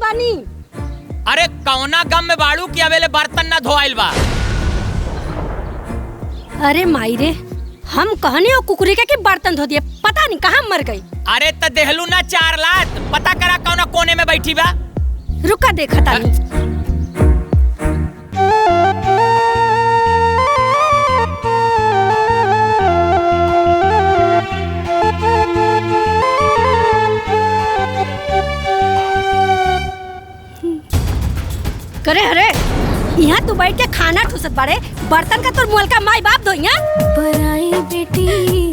बानी। अरे कौना गम में बाड़ू की अवेले बर्तन ना धोआइल बा। अरे माई रे, हम कहने हो कुकुरी के बर्तन धो दिए, पता नहीं कहाँ मर गई। अरे त देहलू ना 4 लात, पता करा कौना कोने में बैठी बा। रुका देखा तानी। करे हरे, यहाँ तू बैठ के खाना ठुसत बाड़े, बर्तन का तोर मुअल का माई बाप धोइया। पराई बेटी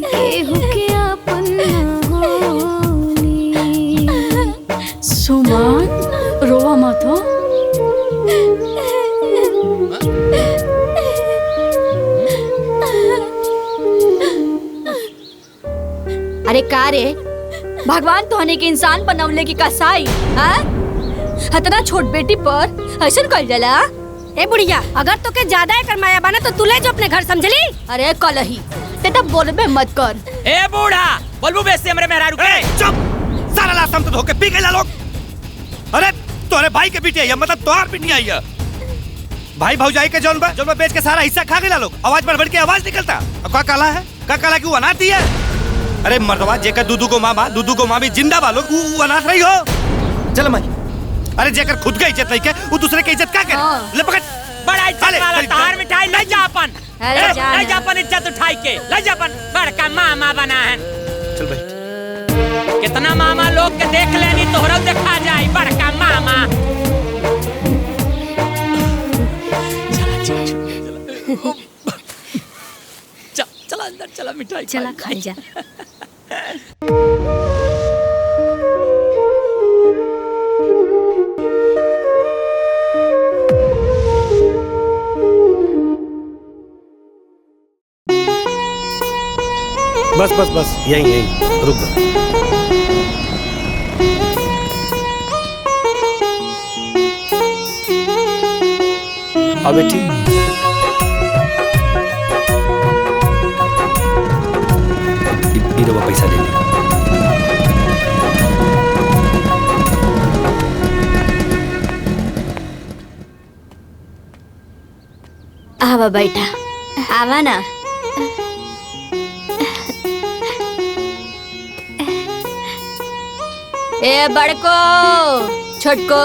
केहू के अपन होली। सुमन रोवा मत हो। अरे का रे, भगवान तोहने के इंसान बनवले की कसाई, हाँ? इतना छोट बेटी पर ऐसा कर जाला? ए बुढ़िया, अगर तो के ज्यादा है करमाया बना तो तू ले जो अपने घर, समझली? अरे कलही ते तब बोलबे मत कर। ए बूढ़ा, बोलबू बेसे हमरे मेहरारू के। चुप, सारा लाशम तो धोके पी गए लोग। अरे तोरे भाई के बेटी है, मतलब तोहार बेटी आई है। भाई भौजाई के जौन बा बेच के सारा हिस्सा खा गए लोग। आवाज बढ़ के आवाज निकलता। का काला है? का काला क्यों अनाथ है? अरे मर्दवा जेकर दूधू को माँ भी जिंदा बा लोग, वो अनाथ रही हो। चल माई। अरे जेकर खुद का इज्जत नहीं के, वो दूसरे की इज्जत का करे? ले पकड़। बड़ा इज्जत वाला तार मिठाई ले जा अपन। ले जा अपन इज्जत उठाई के, ले जा अपन बड़का मामा बना है। चल भाई। कितना मामा लोग के देख लेनी, तोहरा देखा जाए बड़का मामा। चला अंदर, चला मिठाई चला खा जा। बस बस बस, यही रुक दो। अब बेटी वो पैसा ले ले। आवा बेटा, आवा ना। ए बड़को छोटको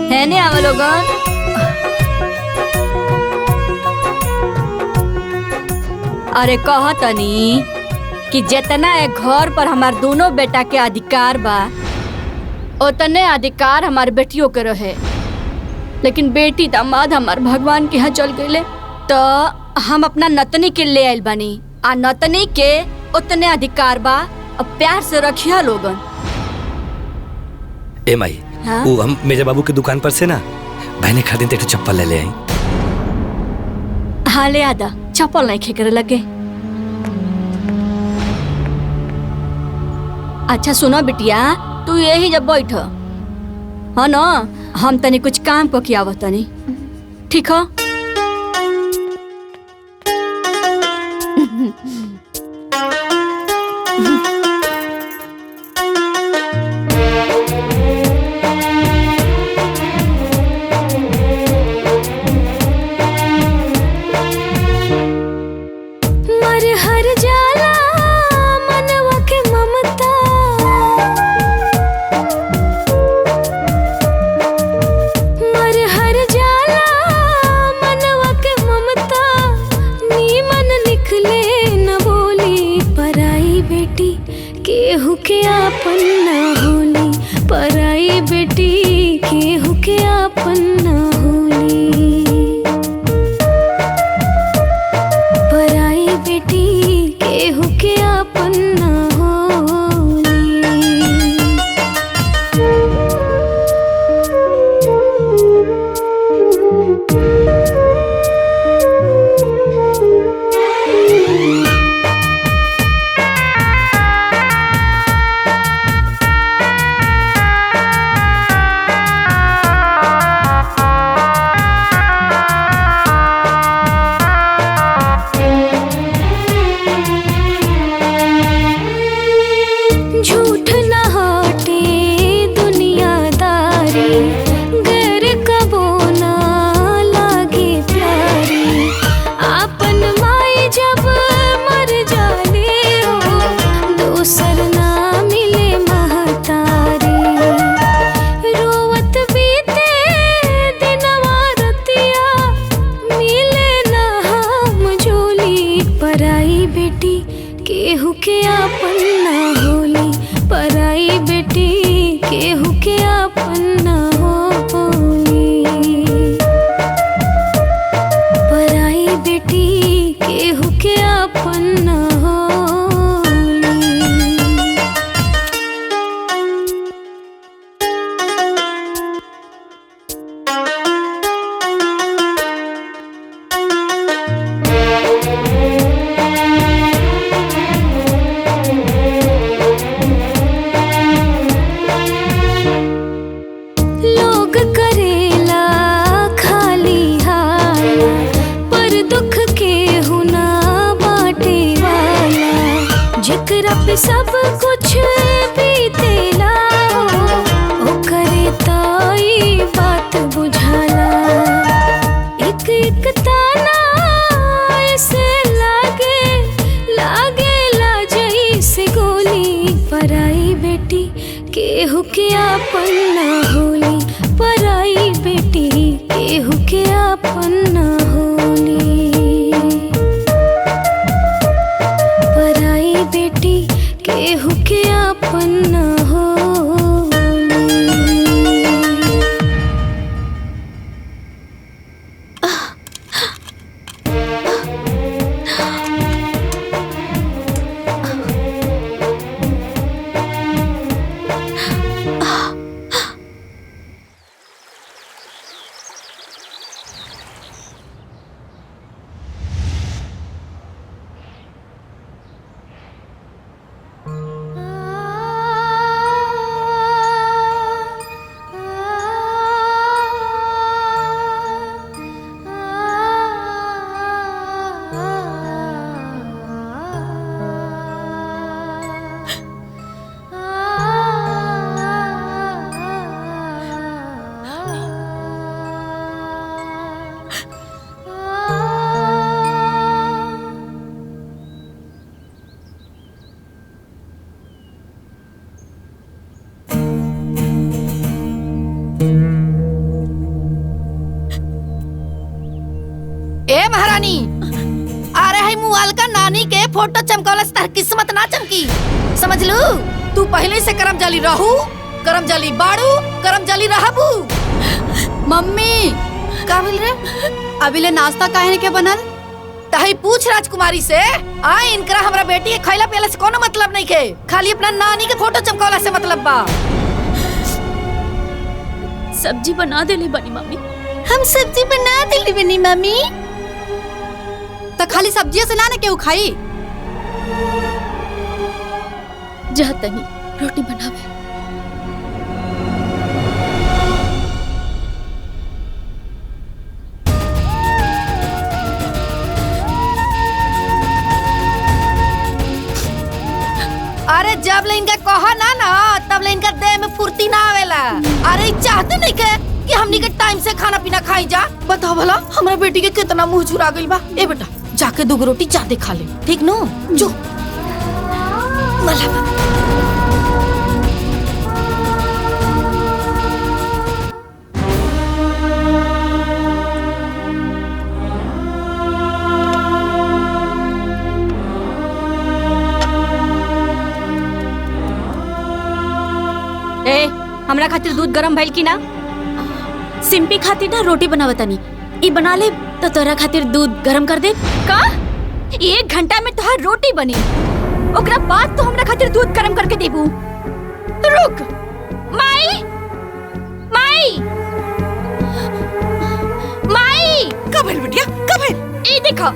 है ने आवा लोगन। अरे कह तनी कि जितना एक घर पर हमार दोनों बेटा के अधिकार बा, उतने अधिकार हमार बेटियों के रहे। लेकिन बेटी दामाद हमार भगवान के यहाँ चल गए, तो हम अपना नतनी के ले आइल बानी। आ नतनी के उतने अधिकार बा, अब प्यार से रखिया लोगन। ए माई, हाँ? वो हम मेरे बाबू की दुकान पर से ना बहने खातिर एक चप्पल ले आई। हाँ ले आदा, चप्पल नहीं खेकर लगे। अच्छा सुनो बिटिया, तू यही जब बैठ, हाँ ना, हम तनी कुछ काम को किया तनी, ठीक है? केहू के आपन न होली, पराई बेटी केहू के आपन न होली। पराई बेटी केहू के आपन न होली। बेटी केहू के आपन ना होली, पराई बेटी केहू के आपन ना होली, पराई बेटी केहू के आपन ना होली। ए महारानी, अरे है मुआल का नानी के फोटो चमकौला से तार किस्मत ना चमकी, समझ लू। तू पहले से करम जाली रहू, करम जाली बाड़ू, करम जाली रहबू। मम्मी का बोल रे? अभी ले नाश्ता काहे के बनल? तही पूछ राजकुमारी से। आ इनकरा हमरा बेटी के खैला पियला से कोनो मतलब नहीं के, खाली अपना नानी के फोटो चमकौला से मतलब बा। सब्जी बना देली बनी मम्मी। हम सब्जी बना देली बनी मम्मी। तो खाली सब्जियों से ना केहू खाई। जा तनी रोटी बनावे। अरे जब ले इनका कहा ना तब ले इनका देह में फुर्ती ना आवेला। अरे चाहते नहीं के कि हमनी के टाइम से खाना पीना खाई जा। बताओ भला हमारे बेटी के कितना मुंह चुरा गइल बा। ए बेटा जाके 2 रोटी ज्यादा खा ले, ठीक नो? जो मला ए हमरा खातिर दूध गरम भइल की ना? सिंपी खातिर ना रोटी बनावतानी, ई बना ले तो तोरा खातिर दूध गरम कर दे। का 1 घंटा में तोहार रोटी बनी, ओकरा बाद तो हमरा खातिर दूध गरम करके देबू। रुक माई, माई, माई। कब है बिटिया, कब है? ई देखो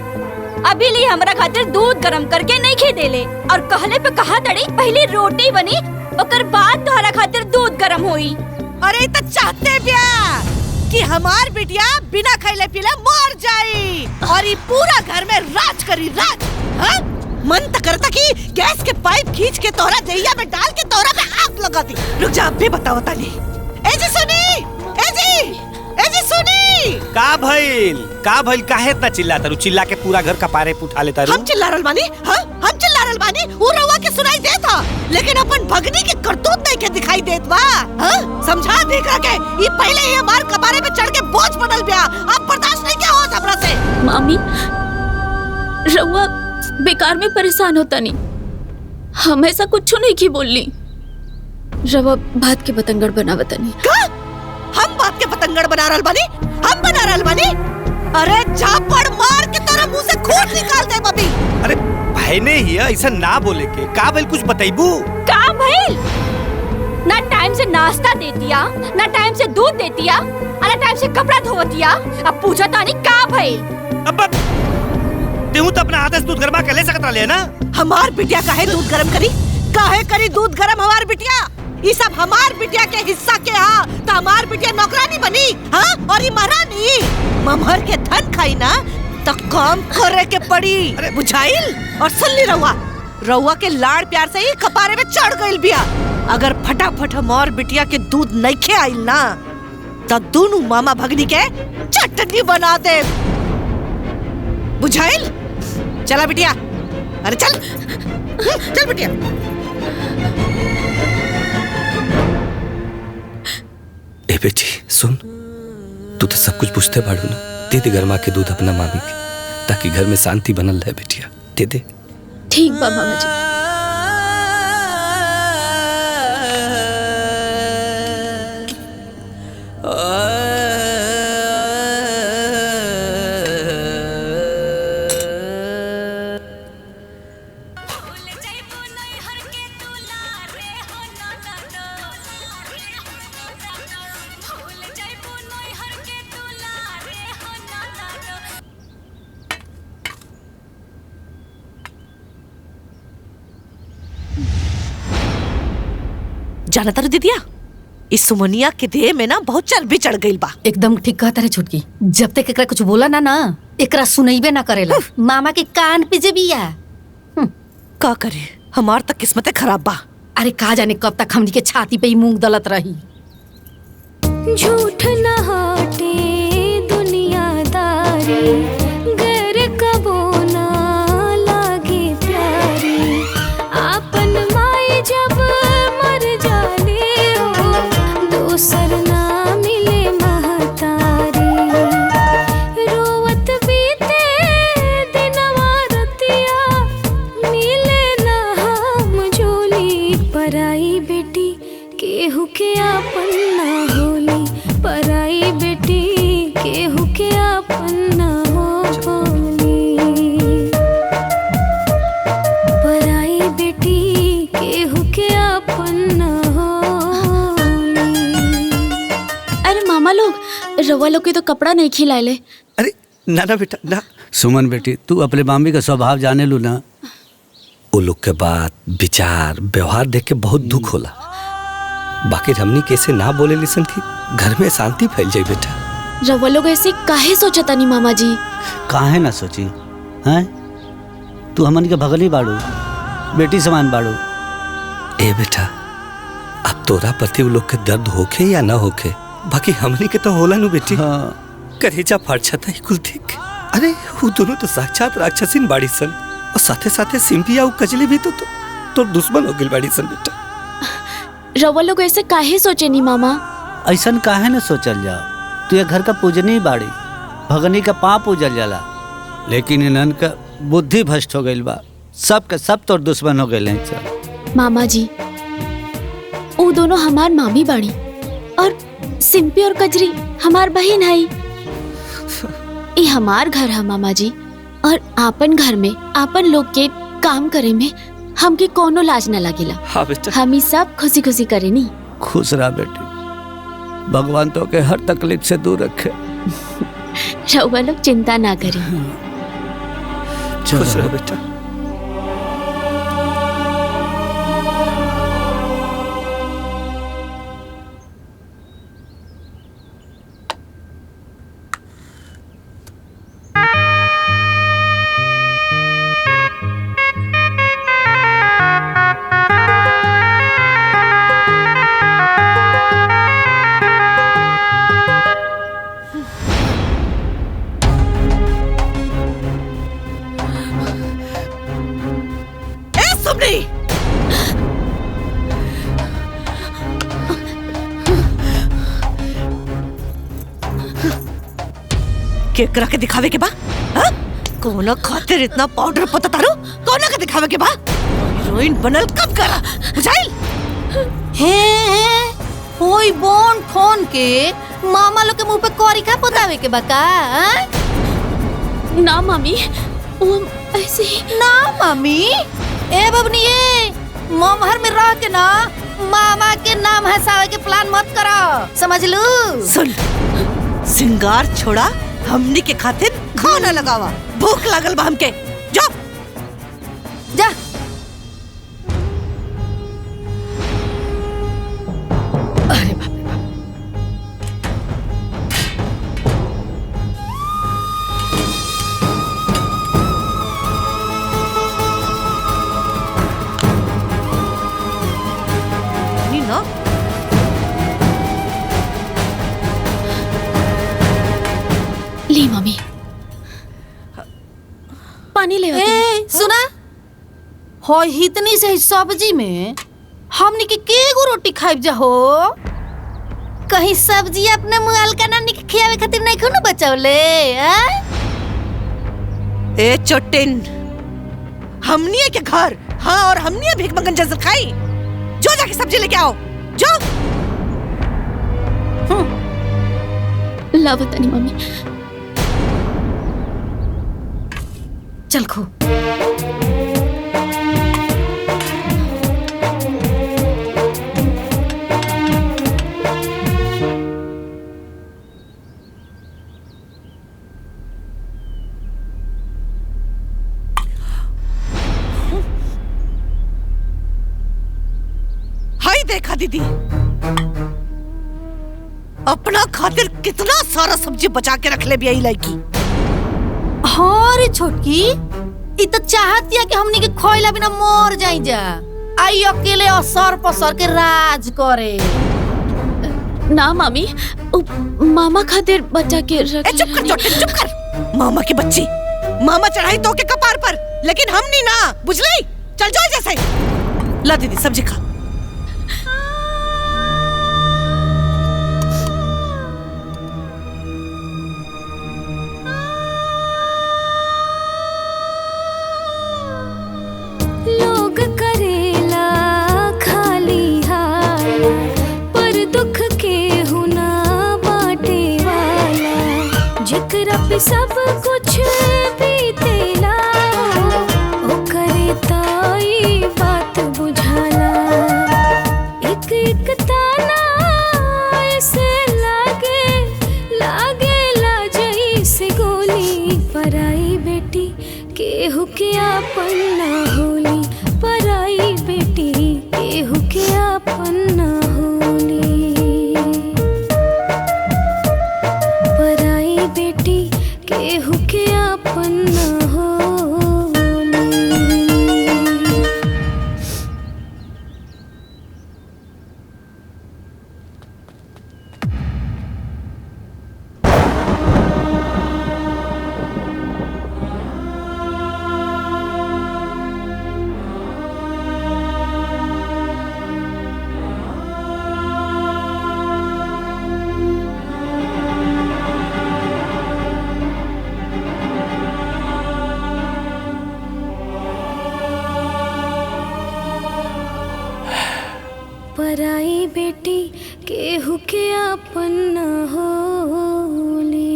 अभी ले हमरा खातिर दूध गरम करके नहीं खे देले और कहले पे कहा तड़ी पहले रोटी बनी ओकर बाद तोहरा खातिर दूध गरम होई। अरे तो चाहते बिया कि हमार बिटिया बिना खैले पीले मर जाई और ये पूरा घर में राज करी, राज। हाँ? मन तो करता कि गैस के पाइप खींच के तोहरा दहिया में डाल के तोहरा में आग लगा दी। रुक जा, अब भी बताओ ताली। ए जी सुनी, ए जी सुनी। का भइल काहे इतना चिल्लाता रू? चिल्ला के पूरा घर का पारे उठा लेता रू। हम चिल्ला रहल बानी? हाँ हम चिल्ला रहल बानी। वो रउआ के सुनाई देता, लेकिन अपन भगनी के करतूत नहीं के दिखाई देत बा। हाँ समझा देखा के ये पहले ही हमार कपारे पे चढ़ के बोझ बनल बिया, अब बर्दाश्त नहीं क्या होत हमरा से। मामी रउआ बेकार में परेशान होता नहीं, हम ऐसा कुछ नहीं की बोलनी। रवा भात के पतंगड़ बनावतानी। का? हम बात के पतंगड़ बना रहल बानी? हम बना रहल बानी? अरे झापड़ मार के तोरा मुंह से खून निकाल दे बबी। अरे भाई ने ही ऐसा ना बोले के। का भइल कुछ बताइबू? का भइल? ना टाइम से नाश्ता देतिया, ना टाइम से दूध देतिया, ना टाइम से कपड़ा धोतिया। अब पूछा तानी का भइल? अब तेहू तो अपना हाथ से दूध गरमा के ले सकत रहले ना। हमार बिटिया काहे दूध गरम करी? काहे करी दूध गरम हमार बिटिया? ये सब हमार बिटिया के हिस्सा के हा, तो हमार बिटिया नौकरानी बनी? हाँ और ये महारानी ममहर के धन खाई ना तो काम करे के पड़ी, बुझाइल? और सुन ली रउआ के लाड़ प्यार से ही कपारे में चढ़ गइल बिया। अगर फटाफट हमार बिटिया के दूध नहीं खे आइल ना तो दोनों मामा भगनी के चटनी बना दे, बुझाइल? चला बिटिया, अरे चल चल बिटिया। बेटी सुन, तू तो सब कुछ पूछते बाड़ू ना, दे दे गरमा के दूध अपना मामी के, ताकि घर में शांति बनल रहे बेटिया, दे दे। ठीक बा मामा जी। जाना तारू दीदिया, इस सुमनिया के देह में ना बहुत चर्बी चढ़ गई बा। एकदम ठीक कहता रे छुटकी, जब तक एकरा कुछ बोला ना एकरा सुनैबे ना करेला। मामा के कान पे जे बिया। का करे, हमार तक किस्मते खराब बा। अरे का जाने कब तक हमनी के छाती पे ही मूंग दलत रही। झूठ न हाटे दुनियादारी, गैर कबो ना लागे प्यारी। आपन माई जब मर जाले हो, दूसर ना मिले महतारी। रोवत बीते दिनवा रतिया, मिले ना हम झोली। पराई बेटी केहू के आपन ना होली, पराई बेटी केहू के आपन ना होली। पराई बेटी केहू के आपन ना होली। अरे मामा लोग, रवा लोग के तो कपड़ा नहीं खिलाए। अरे ना ना बेटा ना। सुमन बेटी, तू अपने मामी का स्वभाव जाने लू ना। वो लोग के बात विचार व्यवहार देख के बहुत दुख होला, बाकी हमनी कैसे ना बोले लिसन की घर में शांति फैल जाए बेटा। रवा लोग ऐसे काहे सोचता नहीं मामा जी? काहे ना सोची हैं? तू हमन के भगली बाड़ू, बेटी समान बाड़ू। ए बेटा, अब तोरा प्रति वो लोग के दर्द होखे या ना होखे, बाकी हमनी के तो होला नु बेटी। हाँ। करेजा फाड़छता ही कुल ठीक। अरे वो दोनों तो साक्षात राक्षसीन बाड़ी सन, और साथे साथे सिंपिया और कजली भी तो दुश्मन हो गई बाड़ी सन बेटा। रवा लोग ऐसे काहे सोचे नहीं मामा? ऐसन काहे न सोचल जाओ, तू ये घर का पूजनी बाड़ी, भगनी का पाँव पूजल जाला। लेकिन इन्हन का बुद्धि भ्रष्ट हो गई बा, सब के सब तोर दुश्मन हो गए हैं। मामा जी, वो दोनों हमार मामी बाड़ी और सिंपी और कजरी हमार बहन है। ये हमार घर है मामा जी, और आपन घर में आपन लोग के काम करे में हमके कोनो लाज न लगेला। हाँ बेटा, हम ही सब खुशी खुशी करे नी। खुश रहा बेटी, भगवान तो के हर तकलीफ से दूर रखे। रउआ लोग चिंता ना करें। खुश रहो बेटा। केकरा के दिखावे के बा? कोना खातिर इतना पाउडर पता तारू? कोना के दिखावे के बा? हीरोइन बनल कब करा बुझाइल? हे होई बोन फोन के मामा लोग के मुंह पे कोरी का पोतावे के बका? ना मामी, वो ऐसे ही। ना मामी, ए बबनी ये मोमहर में रह के ना मामा के नाम हंसावे के प्लान मत करो, समझ लू? सुन, सिंगार छोड़ा, हमनी के खातिर खाना लगावा, भूख लागल बा हमके। जा जा। अरे बाप रे बाप। नी ना ली मम्मी, पानी ले। ए सुना, हो इतनी से सब्जी में हमनी के केगो रोटी खाइब जा हो? कहीं सब्जी अपने मुआल का नानी के खियावे खातिर नहीं खून बचौले। ए चोटिन, हमनिए के घर, हाँ, और हमनिए भीख मंगन जैसे खाई। जो जाके सब्जी लेके आओ, जो। लाओ तनी मम्मी। चल खो। हाय देखा दीदी, अपना खातिर कितना सारा सब्जी बचा के रख ले भी आई लड़की। हाँ रे छोटकी, इ तो चाहती है कि हमनी के खोइला बिना मर जाई जा। आई अकेले असर पसर के राज करे। ना मामी, मामा खातिर बचा के रख। ए चुप कर चोटिन, चुप कर। मामा की बच्ची, मामा चढ़ाई तो के कपार पर, लेकिन हम नहीं ना, बुझली? चल जाओ जैसे। ला दीदी सब्जी खा। लोग करेला खाली हाल, पर दुख के हुना बाटे वाला। जिकरा पे सब कुछ बीतेला, ओ करे ताई बात बुझाला। एक एक ताना ऐसे लागे लाजई से गोली। पराई बेटी केहू के आपन ना होली, पराई बेटी केहू के आपन ना होली। पराई बेटी केहू के आपन ना होली। पराई बेटी केहू के आपन ना होली।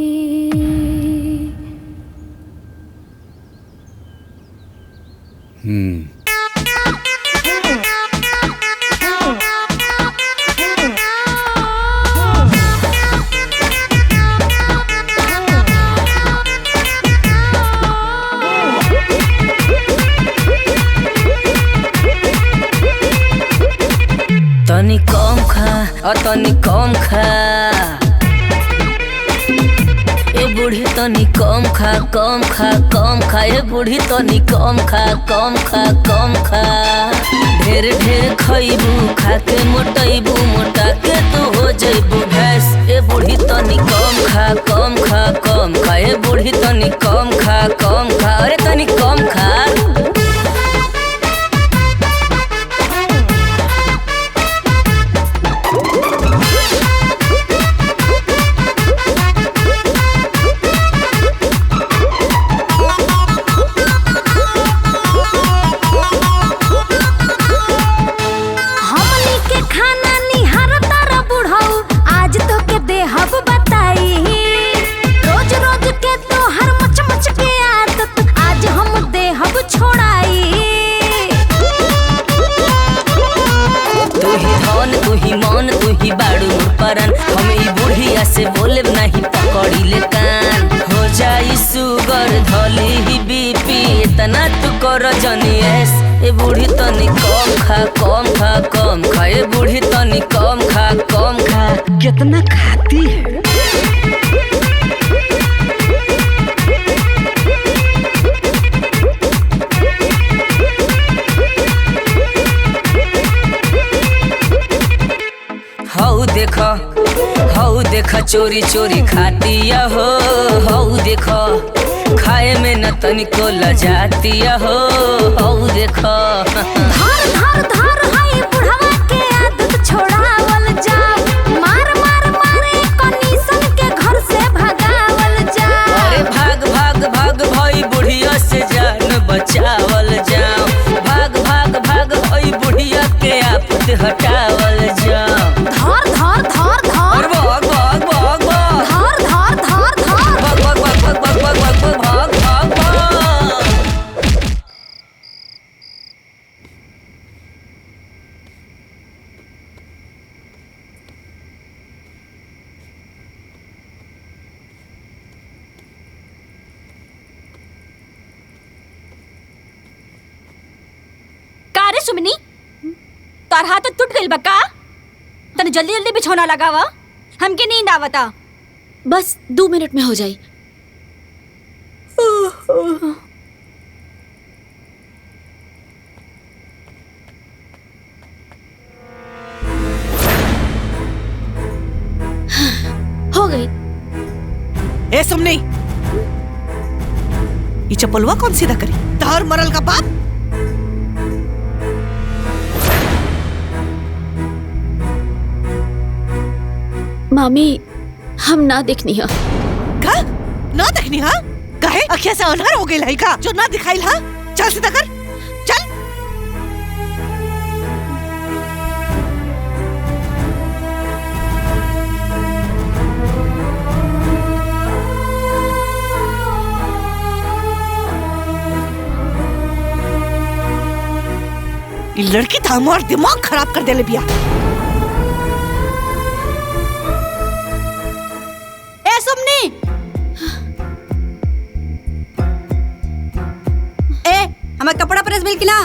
तनी कम खा और तनी कम खा, ए बूढ़ी तनी कम खा कम खा कम खा। ए बूढ़ी तनी कम खा कम खा कम खा। ढेर ढेर खइबू खा के मोटइबू, मोटा के तू हो जइबू भैंस। ए बूढ़ी तनी कम खा कम खा कम खा। ए बूढ़ी तनी कम खा कम खा। अरे तनी कम खा। हम ई बुढ़िया से बोले नहीं पकड़ी ले कान। हो जाई सुगर धली ही बीपी, इतना तू कर जनी ऐस। ए बूढ़ी तनी कम खा कम खा कम खा। ए बूढ़ी तनी कम खा कम खा। कितना खाती है? हऊ देखा चोरी चोरी खातिया हो। हऊ देखा खाए में न तनिको लजातिया हो। हऊ देखा धार धार धार हाय बुढ़वा के आदत छोड़ावल जाओ। मार मार सुमनी तार हाथ टूट गइल बा का? तने जल्दी जल्दी बिछौना लगावा, हमके नींद आवता। बस 2 मिनट में हो जाई। हो गई। ए सुमनी, ये चप्पलवा कौन सीधा करी? तार मरल का बाप। मामी हम ना देखनी है। का ना देखनी हा? काहे अखिया से अनहर हो गई है का जो ना दिखाइल हा? चल सीधा कर, चल। ये लड़की तो हमार दिमाग खराब कर देले बिया। ए सुमनी, ए हमार कपड़ा प्रेस मिल कि ना?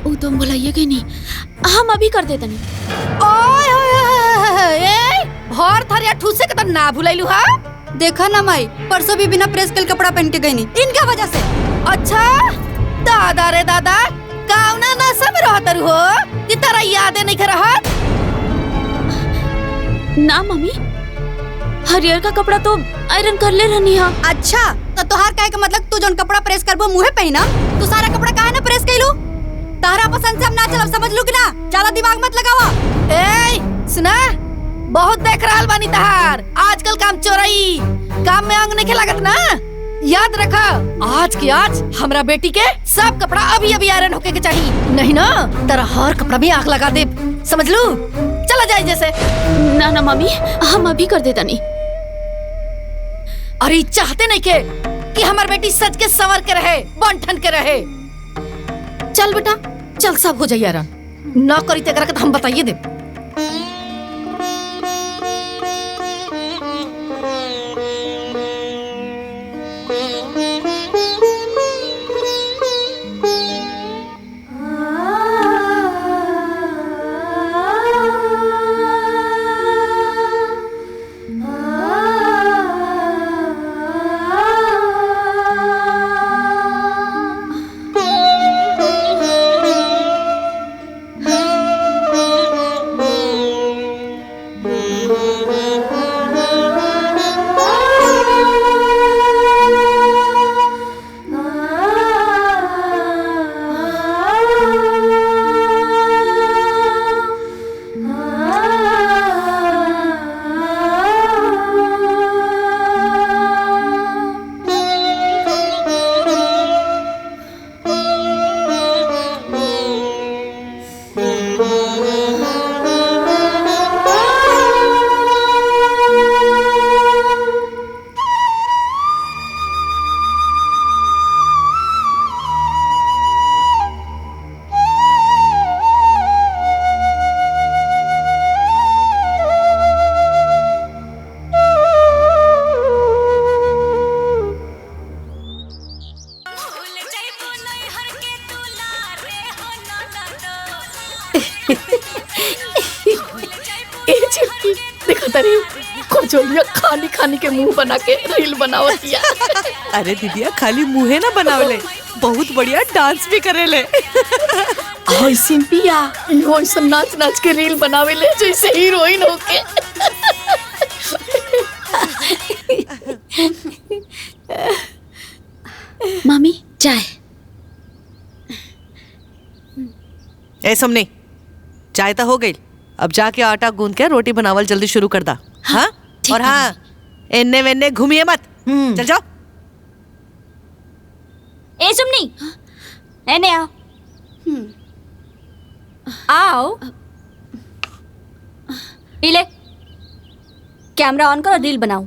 वो तुम बुलाइए कि नहीं, हम अभी कर देते नहीं। ओए होए ए भर थरिया ठूसे के तो ना भुलाइलू हा। देखा ना माई, परसों भी बिना प्रेस के कपड़ा पहन के गई नहीं इनका वजह से। अच्छा दादा रे दादा, कावना ना सब रहत हो कि तेरा यादें नहीं रहत? ना मम्मी, हरियर का कपड़ा तो आयरन कर ले रहनी है। अच्छा तो तोहार काहे का मतलब तू जोन कपड़ा प्रेस करबो मुहे पहना, तू सारा कपड़ा काहे ना प्रेस कइलू? तारा पसंद से हम ना चलब, समझ लू कि ना? ज्यादा दिमाग मत लगावा। ए सुना, बहुत देख रहल बानी तहार आजकल काम चोरई, काम में अंग नहीं लागत ना। याद रखा, आज की आज हमरा बेटी के सब कपड़ा अभी अभी आयरन होके के चाहिए, नहीं ना तेरा हर कपड़ा भी आग लगा दे, समझ लू? चला जाए जैसे। ना ना मम्मी, हम अभी कर देता नहीं। अरे चाहते नहीं के कि हमार बेटी सज के संवर के रहे, बन ठन के रहे। चल बेटा चल, सब हो जाइए आयरन, ना करी तेरा के तो हम बताइए दे। खानी खानी के मुंह बना के रील बनावतिया। अरे दीदिया खाली मुंहे ना बनावले, बहुत बढ़िया डांस भी करेले। हाय सिंपिया, इहो ऐसा नाच नाच के रील बनावेले जैसे हीरोइन होके। मम्मी चाय। ए सुमनी, चाय तो हो गई, अब जाके आटा गूंद के रोटी बनावल जल्दी शुरू कर दा। हाँ? और हाँ, एन्ने वेन्ने घूमिए मत, चल जाओ। ए सुमनी, एने आओ। आओ, ले कैमरा ऑन करो, रील बनाओ।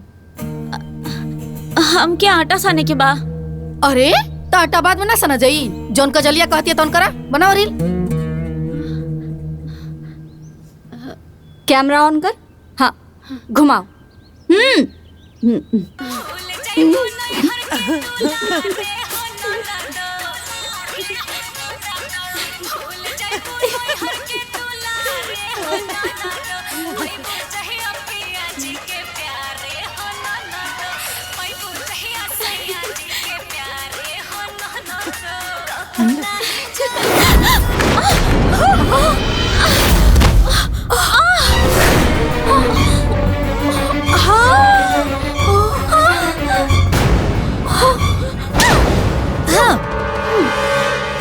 हम क्या आटा साने के बा? अरे तो आटा बाद में ना सना जाई, जोन का जलिया कहती है तो करा, बनाओ रील। कैमरा ऑन कर, हाँ घुमाओ।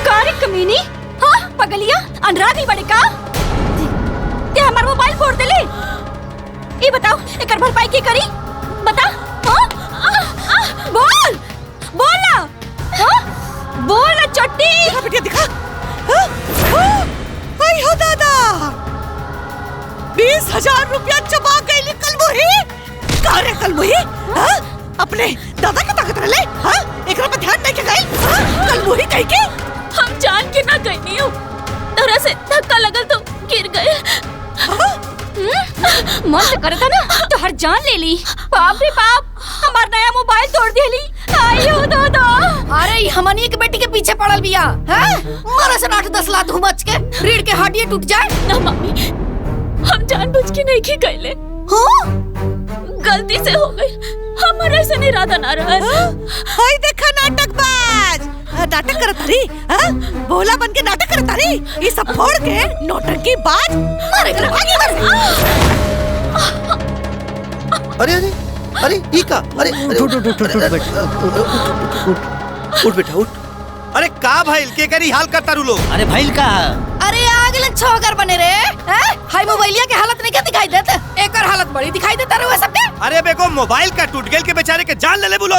कारी कमीनी, हाँ पगलिया अंधरा गई बड़े का ते हमार मोबाइल फोड़ देले। ये बताओ एकर भरपाई की करी बता। बोल बोल ना, बोल ना चट्टी। बिटिया दिखा। आई हो दादा, 20,000 रुपया चबा गई कलमुही। का रे कलमुही, अपने दादा के ताकत रले, एकरा पे ध्यान नहीं के गई। कलमुही कह के हम जान के ना गई नहीं हूँ, तरह से धक्का लगल तो गिर गए। मन तो करता ना तो हर जान ले ली। बाप रे बाप, हमार नया मोबाइल तोड़ देली। आयो दादा। अरे हमनी के बेटी के पीछे पड़ल बिया, मारा से 8-10 लात हुमच के रीढ़ के हड्डी टूट जाए। ना मम्मी, हम जानबूझ के नहीं की गईले, गलती से हो गई। हमारा ऐसा इरादा ना रहा। हाय देखा नाटकबाज, नाटक करत रही, बोला बन के नाटक करत रही। ये सब फोड़ के नौटंकी बाज मारे कर भागी मर। अरे अरे अरे ई का, अरे उठ बेटा, उठ बेटा उठ। अरे का भाई के करी हाल करता रू लोग? अरे भाई का अरे आगले छोकर बने रे, हाय मोबाइलिया के हालत नहीं क्या दिखाई देते? एकर हालत बड़ी दिखाई देता रे सबके। अरे बेको मोबाइल का टूट गेल के बेचारे के जान ले ले बोलो।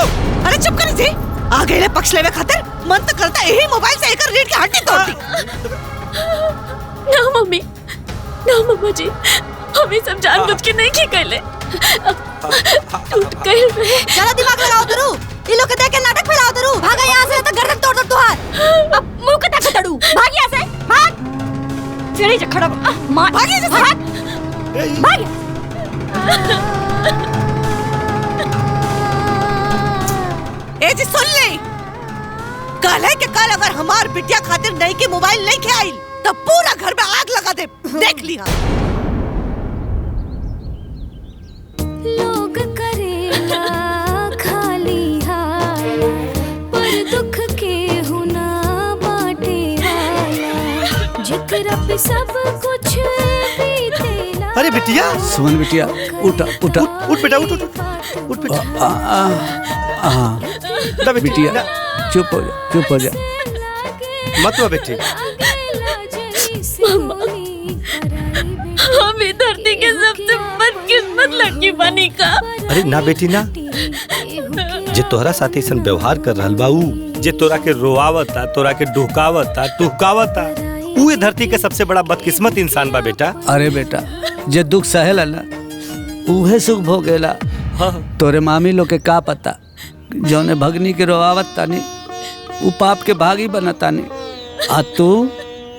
अरे चुप कर जी, आ गए पक्ष लेवे खातिर मन तो करता यही मोबाइल से एकर रीढ़ की हड्डी तोड़ दी। ना मम्मी, ना मम्मा जी, हम ये सब जानबूझ के नहीं की गईले, टूट गए रे। चला दिमाग लगाओ दरू, ये लोग के देख के नाटक फैलाओ दरू। भागा यहाँ से तो गर्दन तोड़ दो तुहार। अब मुंह के ताकत तड़ू, भाग यहाँ से, भाग। चढ़ी जा खड़ा मार, भाग यहाँ से, भाग। ए जी सुन ले, कल है कि कल अगर हमार बिटिया खातिर नहीं के मोबाइल नहीं के आई तब पूरा घर में आग लगा दे, देख लिया। लोग करेला खाली हाल, पर दुख के हुना बाटे वाला, जिकरा पे सब कुछ बीतेला। अरे बिटिया, सुमन बिटिया उठ उठ उठ बेटा, उठ उठ उठ बेटा। बिटिया चुप हो जा, चुप हो जा, मत रो बेटी। मम्मा, हम इस धरती के सबसे बदकिस्मत लड़की बनी का। अरे ना बेटी ना, जे तोहरा साथ ऐसा व्यवहार कर रहल बा, ऊ जे तोरा के रोआवता, तोरा के ढुकावता टुहकावता, ऊ ये धरती के सबसे बड़ा बदकिस्मत इंसान बा बेटा। अरे बेटा, जे दुख सहेला ना उहे सुख भोगेला। तोरे मामी लोग के का पता, जौने भगनी के रोआवत तानी ऊ पाप के भागी बनतानी, आ तू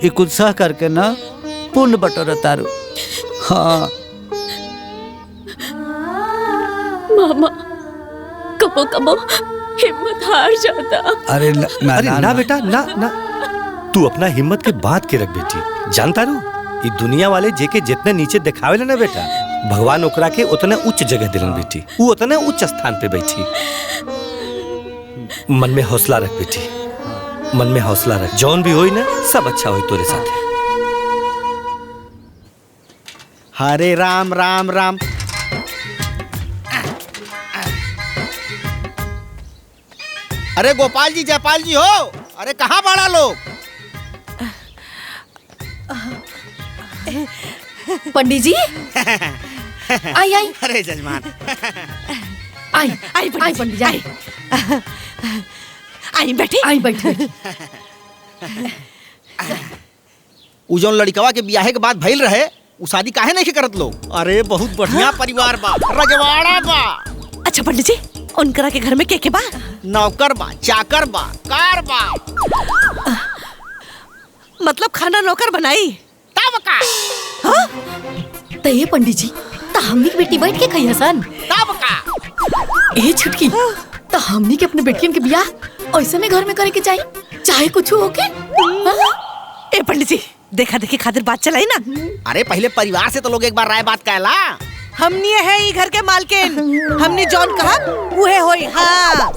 ई कुछ सह करके ना पुण्य बटोर तारू। हाँ मामा, कबो कबो हिम्मत हार जाता। अरे ना बेटा ना ना, तू अपना हिम्मत के बात के रख बेटी। जानता रू ये दुनिया वाले जेके जितने नीचे दिखावे ना बेटा, भगवान ओकरा के उतने उच्च जगह दिलन बेटी, वो उतने उच्च स्थान पे बैठी। मन में हौसला रख बेटी, मन में हौसला रख, जौन भी होई ना सब अच्छा होई तोरे साथ। हरे राम राम राम। अरे गोपाल जी, जयपाल जी हो, अरे कहाँ बड़ा लोग? पंडित जी आई आई। अरे जजमान आई आई पंडित जी, आई आई बैठी, आई बैठी। उ जौन लड़कवा के बियाहे के बाद भइल रहे, उ शादी काहे नहीं करत लोग? अरे बहुत बढ़िया परिवार बा, रजवाड़ा बा। अच्छा पंडित जी, उनकरा के घर में के बा? नौकर बा, चाकर बा, कार बा। मतलब खाना नौकर बनाई तब का? तो ये पंडित जी, तो हमनी की बेटी बैठ के खाई हसन। तब का? ए छुटकी, तो हमनी के अपने बेटियन के बियाह ऐसे में घर में करे के चाहिए, चाहे कुछ हो के। ए पंडित जी, देखा देखी खातिर बात चलाई ना। अरे पहले परिवार से तो लोग एक बार राय बात कहला। हमनी है ई घर के मालकिन, हमनी जौन कहा उहे होई। हाँ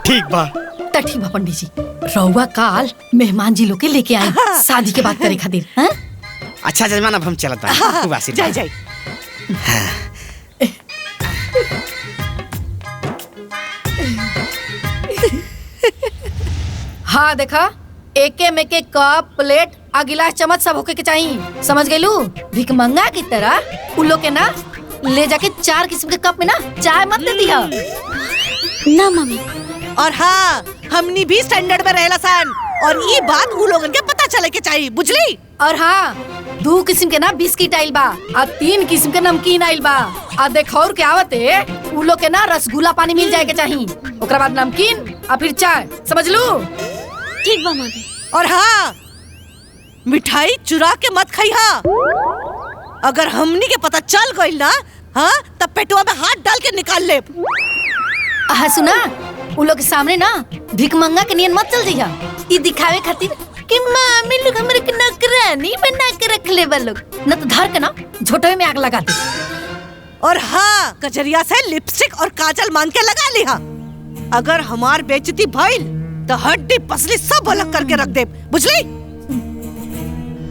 ठीक बा। तो ठीक बा पंडित जी, रहुआ काल मेहमान जी लोग के लेके आए शादी के बात करे खातिर। हाँ? अच्छा जजमान अब हम चलत बानी। जाई जाई। हाँ देखा, एके में के कप प्लेट आ गिलास चम्मच सब होके के चाहिए, समझ गइलू? भिखमंगा की तरह उन लोग के ना ले जाके 4 किस्म के कप में ना चाय मत दे दिया ना मम्मी। और हाँ हमनी भी स्टैंडर्ड में रहेला सन, और ये बात उ लोगन के पता चले के चाहिए, बुझली? और हाँ 2 किस्म के ना बिस्किट आइल बा आ 3 किस्म के नमकीन आइल बा आ देखौर के आवते उ लोग के ना रसगुल्ला पानी मिल जाए के चाहिए, ओकरा बाद नमकीन आ फिर चाय, समझ लू? ठीक बा मम्मी। और हाँ मिठाई चुरा के मत खाइहा, अगर हमनी के पता चल गइल ना, हाँ तब पेटवा में हाथ डाल के निकाल ले। हाँ सुना, उ लोग के सामने ना भिखमंगा के नियन मत चल जइहा, ई दिखावे खातिर कि मामी लोग हमरे के नौकरानी बना के रख ले बा लोग, न तो धर के ना झोटवे में आग लगा दे। और हाँ कचरिया से लिपस्टिक और काजल मांग के लगा लिहा, अगर हमार बेइज्जती भइल तो हड्डी पसली सब अलग करके रख दे, बुझली?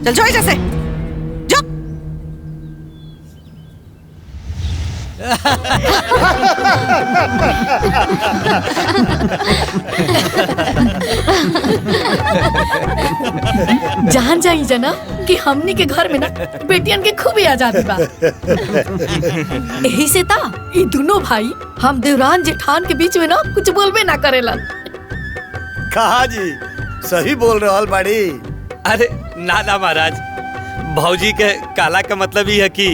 चल जाओ जैसे जा। जान जाई जना कि हमनी के घर में ना बेटियन के खूब आजादी बा। यही से ता ये दोनों भाई हम देवरान जेठान के बीच में ना कुछ बोलबे ना करेला। कहा जी सही बोल रहल बाड़ी। अरे ना ना महाराज, भौजी के काला का मतलब ही है कि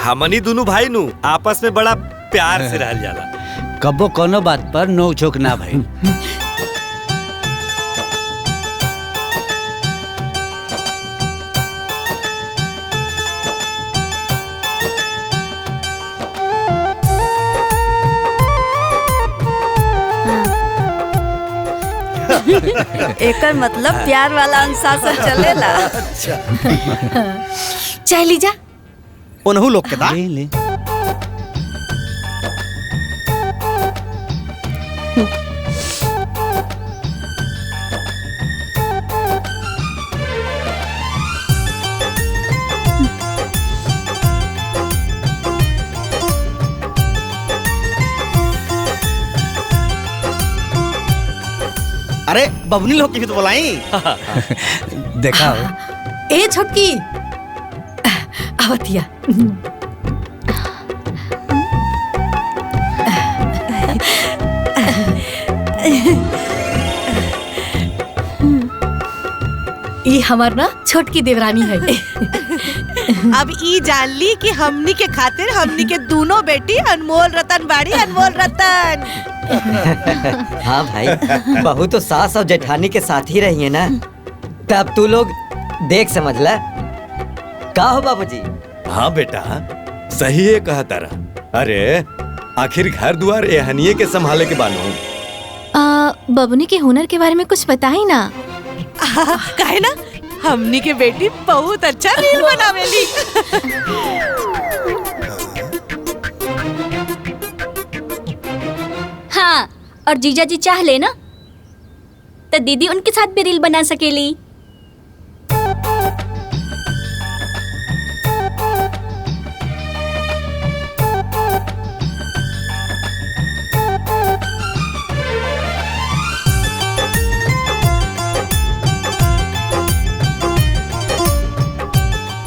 हमनी दोनों भाई नु आपस में बड़ा प्यार से रहल जाला। कबो कोनो बात पर नोक झोंक ना भाई। एकर मतलब प्यार वाला अनुशासन चलेला। चाय लीजा। उन्हू लोग के दा। ले ले। अरे बबनी लोग की भी तो बुलाई। देखा ए छोटकी आवतिया। ये हमार ना छोटकी देवरानी है। अब ई जान ली कि हमनी के खातिर हमनी के दोनों बेटी अनमोल रतन बाड़ी, अनमोल रतन। हाँ भाई, बहू तो सास और जेठानी के साथ ही रही है ना, तब तू लोग देख समझ ला। का हो बाबूजी? हाँ बेटा, सही है कहा तारा। अरे आखिर घर द्वार एहनिये के संभाले के बानो। बबुनी के हुनर के बारे में कुछ बताई ना। काहे ना, हमनी के बेटी बहुत अच्छा रील बनावेली। हाँ, और जीजा जी चाह ले ना तो दीदी उनके साथ भी रील बना सकेली।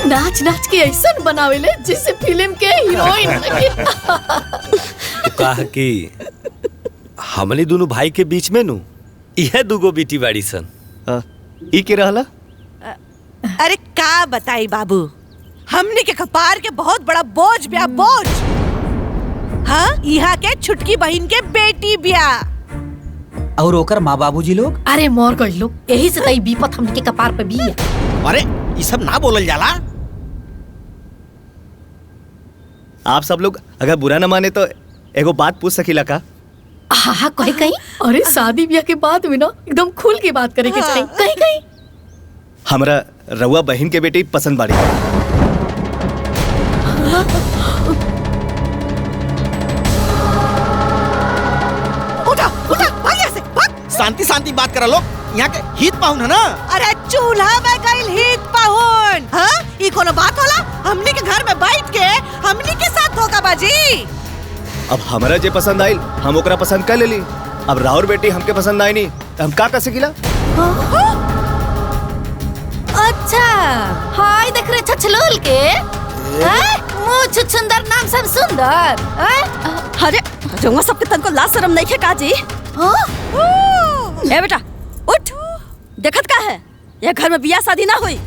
नाच नाच के ऐसा बनावेले जैसे फिल्म के हीरोइन लगे। कहा कि हमनी दोनों भाई के बीच में नु यह दुगो बेटी बाड़ी सन। ई के रहला? अरे का बताई बाबू, हमनी के कपार के बहुत बड़ा बोझ ब्या, बोझ। हाँ, यहाँ के छुटकी बहन के बेटी ब्या। और ओकर माँ बाबूजी लोग? अरे मोर गई लोग, यही से तई विपत हमनी के कपार पे भी है। अरे ये सब ना बोलल जाला। आप सब लोग अगर बुरा न माने तो एगो बात पूछ सकीला का? हाँ हाँ कहीं कहीं। अरे शादी ब्याह के बाद में ना एकदम खुल के बात करे के चाहिए, कहीं कहीं। हमरा रउआ बहन के बेटी पसंद बाड़ी। उठा उठा भाग यहाँ से भाग। शांति शांति बात करा लोग, यहाँ के हित पाहुन है ना। अरे चूल्हा में गइल हित पाहुन। हाँ ये कोनो बात होला? हमनी के घर में बैठ के हमनी के साथ धोखाबाजी। अब हमरा जे पसंद आइल हम ओकरा पसंद कर लेली। अब राउर बेटी हमके पसंद आई नहीं तो हम का कर सकीला? अच्छा हाय देख रहे छछलोल के मुँह छुछुंदर नाम सब सुंदर। अरे जंगवा सबके तन को लाज शर्म नहीं है काजी। ए बेटा उठ, देखत का है ये घर में बियाह शादी ना हुई।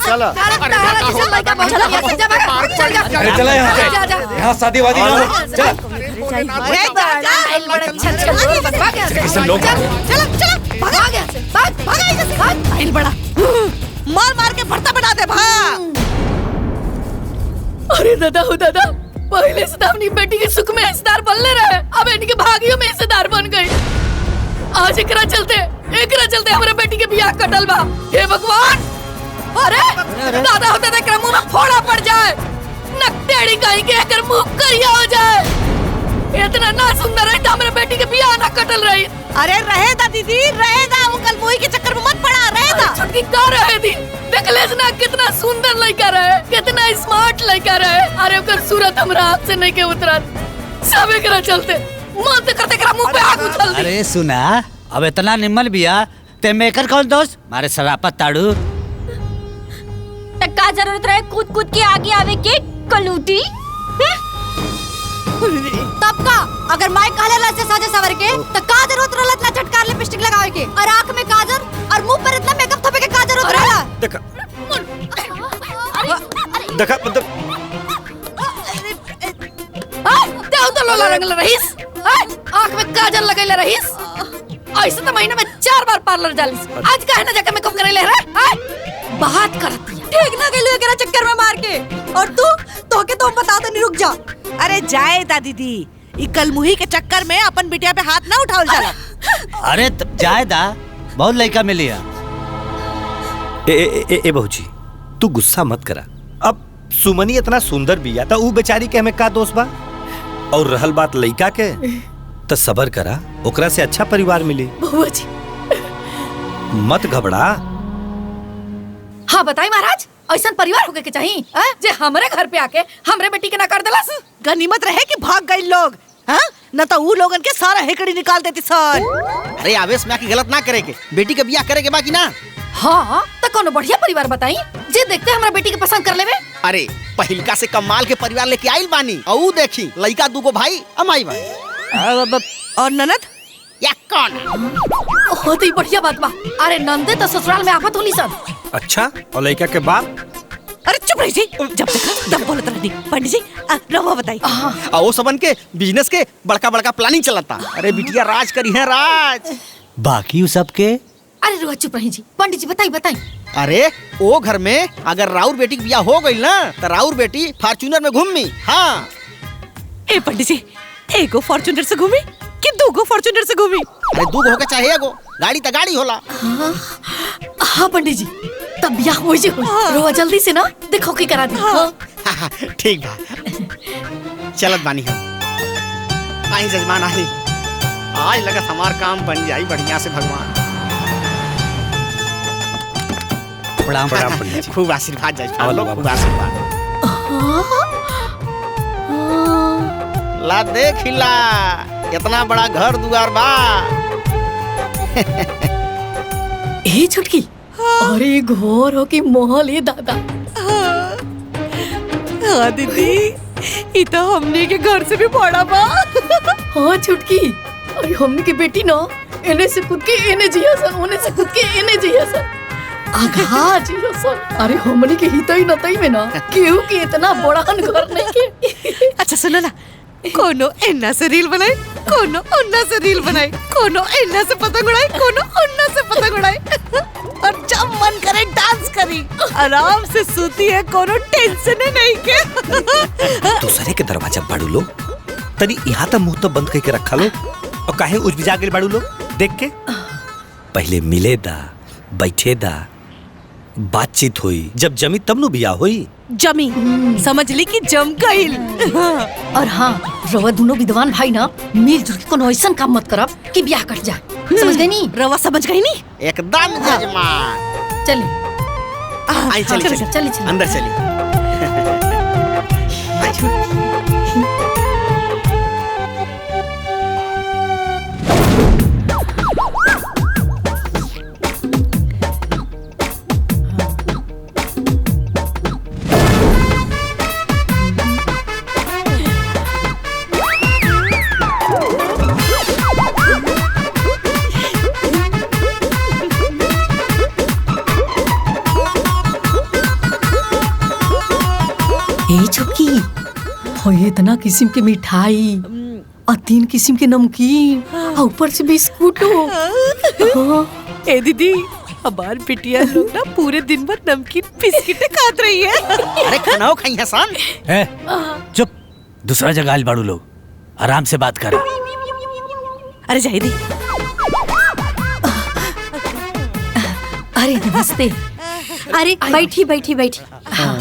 चला यहाँ शादी वादी ना हो। मार मार के भरता बना दे भाग। अरे दादा हो दादा, पहले से अपनी बेटी के सुख में हिस्सेदार बनले रहे, अब इनके भागियों में हिस्सेदार बन गई। आज एकरा चलते हमारे बेटी के बियाह कटल बा। हे भगवान, अरे दादा हो दादा के मुंह में फोड़ा पड़ जाए, नकटेड़ी कहीं के एकर मुंह करिया हो जाए। इतना ना सुंदर है हमारे बेटी के बियाह ना कटल रही। अरे रहेगा दीदी रहेगा, वो कल मुई के चक्कर में मत पड़ा रहेगा। छुटकी का रहे दी, देख लेस ना कितना सुंदर लड़का रहे, कितना स्मार्ट लड़का रहे। अरे ओकर सूरत हमरा हाथ से नहीं के उतरत, सब एकरा चलते मन ते करते एकरा मुंह पे आग उछल दी। अरे सुना, अब इतना निम्न बिया ते मेकर कौन दोस्त मारे शरापत ताड़ू। का जरूरत रहे कूद कूद के आगे आवे के कलूटी। तब का अगर माई कहले से साजे सवर के तो का जरूरत रहला इतना चटकार लिपस्टिक लगावे के और आंख में काजल और मुंह पर इतना मेकअप थपे के का जरूरत रहला। देखा देखा मतलब देव तो लोला रंगल रहीस, आंख में काजल लगैले रहीस। ऐसे तो महीने में 4 बार पार्लर जालिस, आज काहे ना जाके मेकअप करे ले रे। बात करती है ठीक ना गेलू एकरा चक्कर में मार के। और तू के तो बता दे नहीं, रुक जा। अरे जाए दा दीदी, ई कल मुही के चक्कर में अपन बिटिया पे हाथ ना उठाओ जाला। अरे जाए दा, बहुत लड़का मिली है। ए बहूजी तू गुस्सा मत करा। अब सुमनी इतना सुंदर बिया था, ऊ बेचारी के हमें का दोस्त बा। और रहल बात लड़का के तो सबर करा, ओकरा से अच्छा परिवार मिली। बउआ जी मत घबरा। हाँ बताई महाराज, ऐसा परिवार होके के चाहिए जे हमारे घर पे आके हमरे बेटी के ना कर देलस। गनीमत रहे कि भाग गए लोग, हाँ न तो ऊ लोगन के सारा हेकड़ी निकाल देती सन। अरे आवेश में आके गलत ना करे के, बेटी के बियाह करे के बाकी ना। हाँ तो कोनो बढ़िया परिवार बताई जे देखते हमरा बेटी के पसंद कर लेवे। अरे पहिलका से कमाल के परिवार लेके आइल बानी, और देखी लड़का दूगो भाई अमाई भाई और ननद या कौन होती ही बढ़िया बात बा। अरे नंदे तो ससुराल में आफत होली सब। अच्छा और लड़का के बाप? अरे चुप रही जी, जब देखा तब बोलत रहनी। पंडित जी रवा बताई। वो सबन के बिजनेस के बड़का बड़का प्लानिंग चलता। अरे बिटिया राज करी है राज। बाकी सब के अरे रुआ चुप रही जी, पंडित जी बताई। अरे वो घर में अगर राउर बेटी की बियाह हो गई ना तो राउर बेटी फॉर्च्यूनर में घूमी। हाँ ए पंडित जी, एगो फॉर्च्यूनर से घूमी कि दूगो फॉर्च्यूनर से घूमी? अरे दूगो होके चाहे एगो, गाड़ी तो गाड़ी होला। हाँ पंडित जी तब बियाह हो जी। रोआ जल्दी से ना देखो की करा दी। ठीक बा, चलत बानी हम। आई जजमान आई, आज लगत हमार काम बन जाई बढ़िया से। भगवान प्रणाम प्रणाम पंडित जी। खूब आशीर्वाद जजमान लोग, खूब आशीर्वाद। ला देख ला इतना बड़ा घर दुआर बा। ए छुटकी, अरे घोर हो कि मोहल ये दादा। हाँ दीदी, ये तो हमने के घर से भी बड़ा बा। हाँ छुटकी, अरे हमने की बेटी ना इन्हें से खुद के इन्हें जिया सन, उन्हें से खुद के इन्हें जिया सन। आघा जिया सन। अरे हमने के हितई नतई में ना केहू के इतना बड़ा घर नहीं के। अच्छा सुनो ना, कोनो एन्ना से रील बनाई, कोनो उन्ना से रील बनाई, कोनो एन्ना से पतंग उड़ाई, कोनो उन्ना से पतंग उड़ाई। और जब मन करे डांस करी, आराम से सूती है, कोनो टेंशन नहीं के। दूसरे के दरवाजा बाड़ू लो, तनी यहाँ तक मुंह तो बंद करके रखा लो। और काहे उजबिजा गेल बाड़ू लो देख के? पहले मिले दा, बैठे दा, बातचीत हुई, जब जमी तब नु बिया हुई। जमी समझ ली कि जम गईल। और हाँ, रवा दोनों विद्वान भाई ना मिलजुल के कोनो ऐसा काम मत करब कि ब्याह कट जाए। समझ गई नी? रवा समझ गई नी? एकदम जजमान। चलिए आई चली चलिए अंदर चली। छुपकी हो इतना किस्म के मिठाई और 3 किस्म के नमकीन और ऊपर से बिस्कुट। ए दीदी, हमार बिटिया लोग ना पूरे दिन भर नमकीन बिस्किट खात रही है। अरे खानाओ खाई हसन। चुप, दूसरा जगह आइल बाड़ू लोग, आराम से बात करो। अरे जाहिदी। अरे नमस्ते। अरे बैठी बैठी बैठी। हाँ।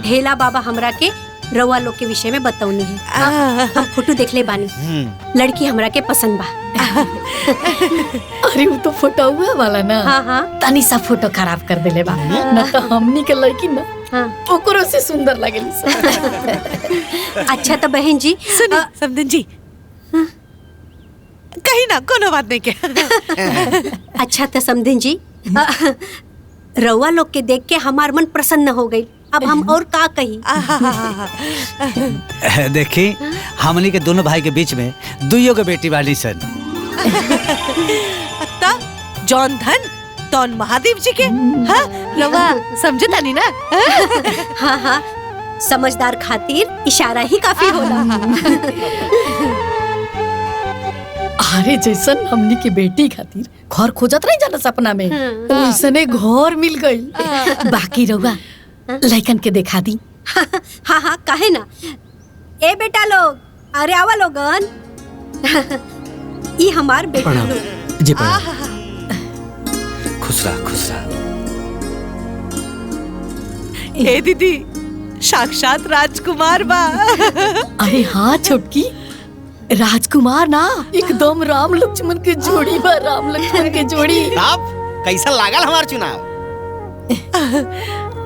ढेला बाबा हमरा के रउआ लोग के विषय में बतौनी है। हम फोटो देख ले बानी, लड़की हमरा के पसंद बा। अरे वो तो फोटो हुआ वाला ना। हाँ। तनी सा फोटो खराब कर देले बा ना, तो हमनी के लड़की ना ओकरो से सुंदर लगेली। अच्छा तो बहन जी सुनी समधन जी, कहीं ना कोनो बात नहीं के। अच्छा तो समधन जी, रउआ लोग के देख के हमार मन प्रसन्न हो गई। अब हम और का कही। देखी, हमनी के दोनों भाई के बीच में दुइयों के बेटी वाली सन। जौन धन तौन महादेव जी के। हाँ, रवा समझे तानी ना? हाँ, समझदार खातिर इशारा ही काफी होला। अरे जैसन हमनी के बेटी खातिर घर खोजत नहीं जाना सपना में, वैसने घर मिल गई। बाकी रहुआ लड़कन के देखा दी। हाँ, काहे ना। ए बेटा लोग, अरे आवा लोगन। ये हमार बेटा लोग। जी खुश रहा। ए दीदी, साक्षात राजकुमार बा। अरे हाँ छोटकी, राजकुमार ना, एकदम राम लक्ष्मण के जोड़ी बा। राम लक्ष्मण के जोड़ी। अब कैसा लागल हमार चुनाव?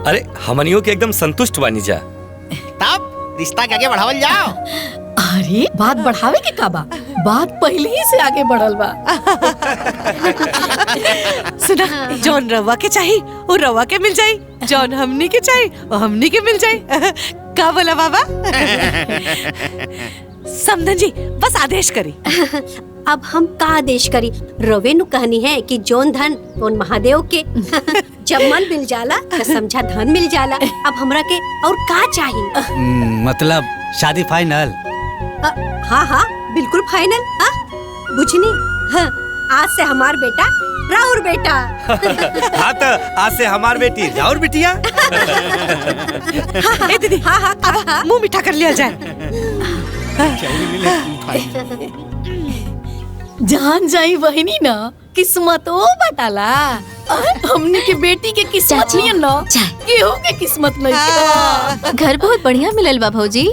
अरे हमनियों के एकदम संतुष्ट बानी जा। तब रिश्ता के आगे बढ़ावल जाओ। अरे बात बढ़ावे के का बा, बात पहले ही से आगे बढ़ल बा। सुना, जौन रवा के चाहिए वो रवा के मिल जाई, जौन हमनी के चाहिए वो हमनी के मिल जाई। का बोला बाबा? समधन जी बस आदेश करी। अब हम का आदेश करी? रवे नु कहनी है कि जौन धन तोन महादेव के। जब मन मिल जाला तो समझा धन मिल जाला। अब हमरा के और का चाहिए? मतलब शादी फाइनल? हाँ, बिल्कुल फाइनल। बुझनी? हाँ, आज से हमार बेटा राउर बेटा। हाँ तो आज से हमार बेटी राउर बिटिया। ए दीदी, हाँ, मुंह मीठा कर लिया जाए। जान जाई वही ना, किस्मत ओ बटाला। हमने के बेटी के किस्मत नहीं ना, केहू के किस्मत नहीं। घर बहुत बढ़िया मिलल बा भौजी।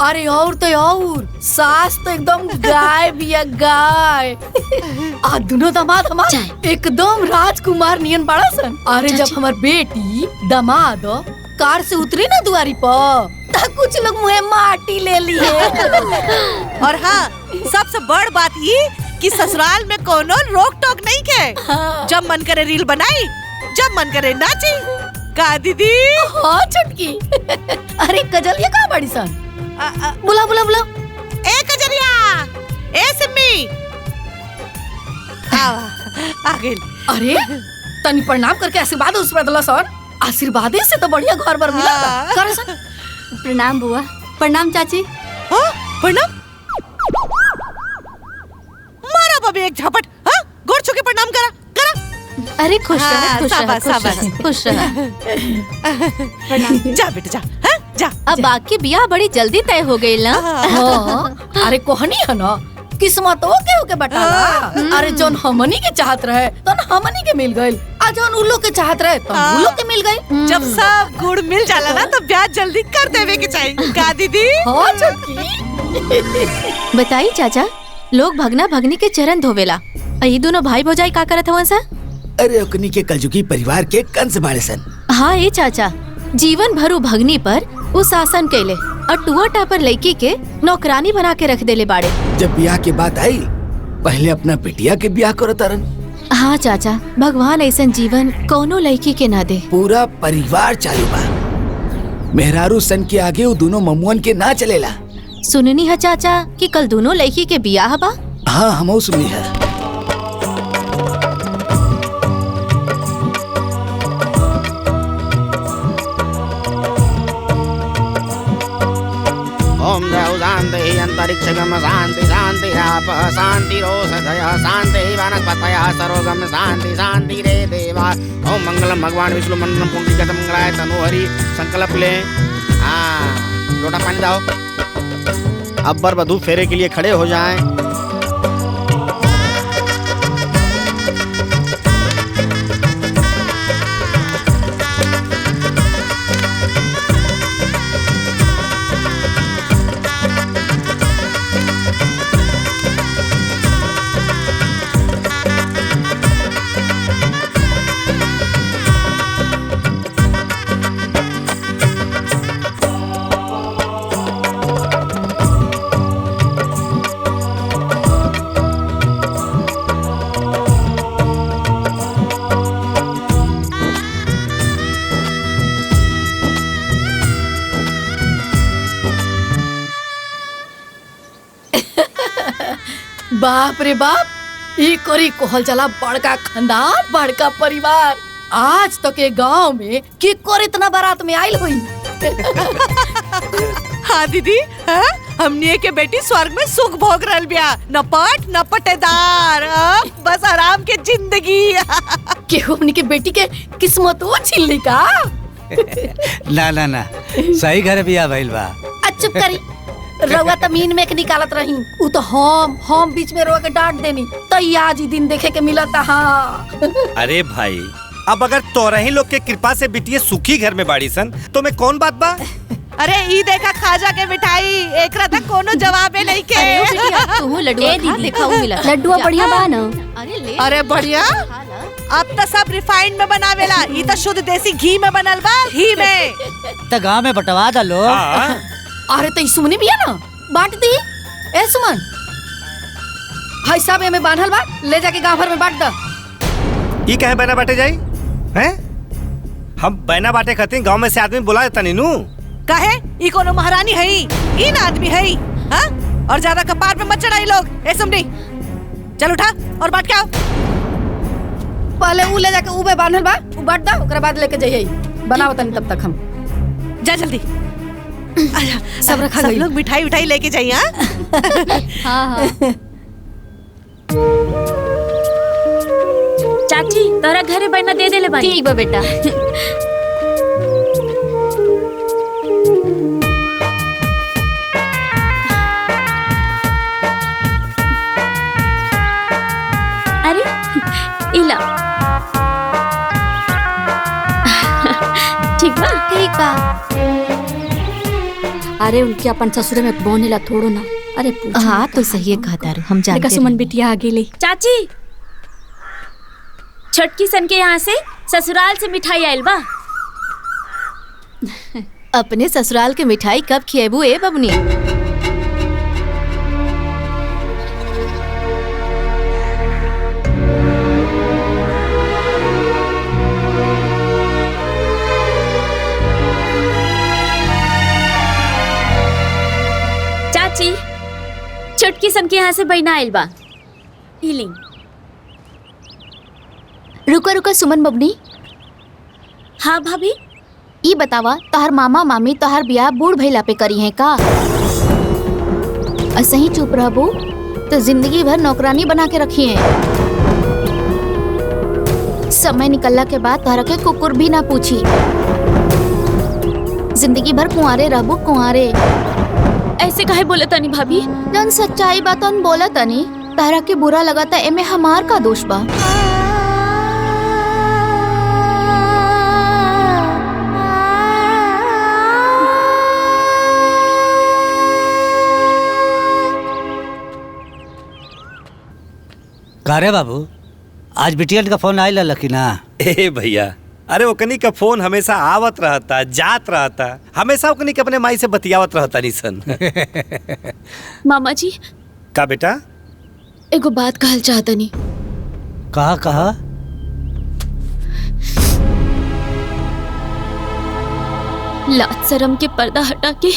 अरे और तो और सास तो एकदम गाय बिया गाय। आ दोनों दामाद हमार एकदम राजकुमार नियन बड़ा सन। अरे जब हमार बेटी दामाद कार से उतरी ना दुआरी पर, कुछ लोग मुझे माटी ले लिए। और हाँ, सबसे बड़ बात ये कि ससुराल में कोनो रोक टोक नहीं के। जब मन करे रील बनाई, जब मन करे नाची। का दीदी? हाँ छुटकी। अरे कजलिया कहाँ बड़ी सन? बुला। ए कजरिया, ए सिम्मी, आ गई। अरे तनी प्रणाम करके आशीर्वाद उस पर दला सर। आशीर्वाद से तो बढ़िया घर बार मिला था। कर सन। प्रणाम बुआ। प्रणाम चाची। प्रणाम। मारा बाबी एक झपट। हाँ, गोर छू के प्रणाम करा। अरे खुश रह। जा बेटा जा। हाँ, जा। अब बाकी बियाह बड़ी जल्दी तय हो गई ना। हाँ, अरे कोहनी है ना किस्मतो केहू के बटाला। अरे जोन हमनी के चाहत रहे तो हमनी के मिल गइल, आ जोन उल्लू के चाहत रहे तो उल्लू के मिल गइल। जब सब गुड़ मिल जाला ना तो ब्याह जल्दी कर देवे के चाहिए का दीदी? हो चुकी। बताई चाचा, लोग भगना भगनी के चरण धोवेला, ये दोनों भाई भौजाई का करत हवन सा? अरे ओकनी के कलजुगी परिवार के कंस बाड़े सन। हाँ ये चाचा, जीवन भरू भगनी पर वो शासन कैले और टुआ टापर लड़की के नौकरानी बना के रख देले बाड़े। जब ब्याह के बात आई पहले अपना बिटिया के ब्याह करो तरन। हाँ चाचा, भगवान ऐसा जीवन कोनो लड़की के ना दे। पूरा परिवार चालू बा, मेहरारू सन के आगे वो दोनों ममुअन के ना चलेला। सुननी है चाचा कि कल दोनों लड़की के ब्याह बा? हाँ हम सुनी है। ओम देव शांति अंतरिक्षगम शांति शांति आप शांति रोषधय शांति वनस्पतयः सर्वगम शांति शांति रे देवा। ओम मंगलम भगवान विष्णु मंडलम पुंडरीकाक्ष मंगलाय तनोहरि। संकल्प ले। हाँ लोटा पानी दाओ। अब वर वधू फेरे के लिए खड़े हो जाएं। बाप रे बाप, ई कोरी कोहल चला बड़का खानदान, बड़का परिवार। आज तो के गांव में की कोर इतना बारात में आइल हुई। हाँ दीदी, हाँ? हमने के बेटी स्वर्ग में सुख भोग रहल बिया, न पट न पटेदार, बस आराम के जिंदगी। केहू हमनी के बेटी के किस्मत वो छिल्ली का। ना ना ना, सही घर बिया भइल बा। चुप करी, रउआ तो मीन में के निकालत रही, उ तो हम बीच में रउआ के डांट देनी, तो आज ही दिन देखे के मिलता। हाँ अरे भाई, अब अगर तोरही लोग के कृपा से बिटिया सुखी घर में बाड़ी सन तो मैं कौन बात बा? अरे ई देखा खाजा के मिठाई, एकरा तक कोनो जवाबे नहीं के। तू लड्डू दिखाऊ मिला। लड्डू बढ़िया बा ना? अरे बढ़िया, अब तो सब रिफाइंड में बनावेला, ई तो शुद्ध देसी घी में बनल बा, घी में। तो गांव में बंटवा दा लो। अरे तो सुमनी भी है ना, बांट दी। ए सुमन, भाई साहब में बांधल बा, ले जाके गांव भर में बांट दा। ई कहे बना बांटे जाई हैं? हम बहना बांटे खातिर गांव में से आदमी बुला देता नीनू। काहे? ई कोनो महारानी है, ई ना आदमी है। हाँ? और ज्यादा कपार पे मत चढ़ाई लोग। ए सुमनी, चल उठा और बांट के आओ। पहले ऊ ले जाके ऊ में बांधल बा, ऊ बांट दा, ओकरा बाद लेके जाइए। बनाओ तनी तब तक हम। जा जल्दी। सब रखा सब लोग मिठाई उठाई लेके जाइए। हाँ। चाची तोरा घरे बना दे दे ले बानी। ठीक बा बेटा। अरे इला ठीक बा? ठीक बा। अरे उनके अपन ससुरे में बोनेला थोड़ो ना। अरे हाँ तो सही कहा तारू, हम जानते। सुमन बिटिया आगे ले। चाची छोटकी सन के यहाँ से ससुराल से मिठाई आयल बा। अपने ससुराल के मिठाई कब खिएबू ए बबनी? चाची छोटकी सन के यहाँ से बहना आयल बा। इलिंग रुका रुका सुमन बबनी। हाँ भाभी, ई बतावा तोहर मामा मामी तोहर ब्याह बूढ़ भइला पे करी है का? असही चुप रहबू तो जिंदगी भर नौकरानी बना के रखी है। समय निकलला के बाद तोहरा के कुकुर भी ना पूछी। जिंदगी भर कुंवारे रहबू, कुंवारे। ऐसे काहे बोले तनी भाभी? जन सच्चाई बात हम बोला तनी, तारा के बुरा लगा था एमे हमार का दोष बा? का रे बाबू, आज बिटियन का फोन आयल लकी ना? ए भैया, अरे ओकनी का फोन हमेशा आवत रहता, जात रहता, हमेशा ओकनी के अपने माई से बतियावत रहता निसन। मामा जी। का बेटा? एगो बात कहल चाहतनी। कहा? लाज शर्म के पर्दा हटा के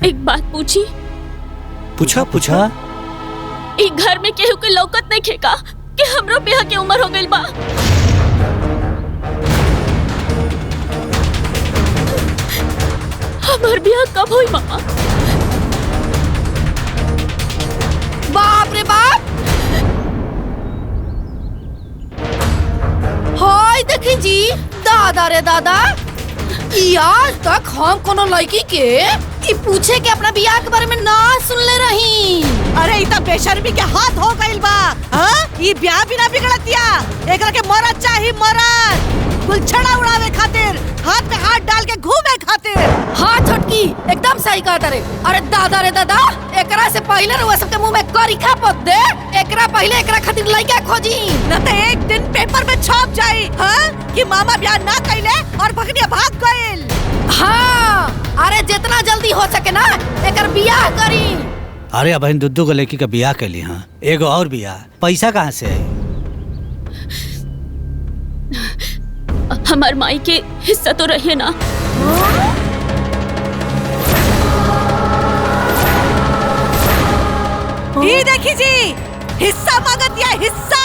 एक बात पूछी। पूछा। एक घर में केहू के लौकत नहीं खेका कि हमरो ब्याह के उम्र हो गइल बा। हमार ब्याह कब होई मामा? बाप रे बाप, हाय देखी जी, दादा रे दादा, आज तक हम कोनो लड़की के ई पूछे के अपना बियाह के बारे में ना सुनले रही। अरे इतना बेशर्मी के हाथ हो गइल बा। हाँ? ई ब्याह भी ना बिगड़तिया, एकरा के मरद चाही, मरद गुलछड़ा उड़ावे खातिर, हाथ में हाथ डाल के घूमे खातिर। हाँ छोटकी, एकदम सही कहा तारे। अरे दादा रे दादा, एकरा से पहले रुआ सबके मुंह में करिखा पत दे, एकरा पहले एकरा खातिर लड़का खोजी, न तो एक दिन पेपर में छप जाई हाँ? कि मामा ब्याह ना कइले और भगनिया भाग गइल। हाँ, अरे जितना जल्दी हो सके ना एकर बियाह करी। अरे अब इन दुद्दू को लड़की का बियाह कर ली। हाँ, एगो और बियाह, पैसा कहाँ से है? हमार माई के हिस्सा तो रहे ना। ये देखी जी, हिस्सा मांगत या हिस्सा,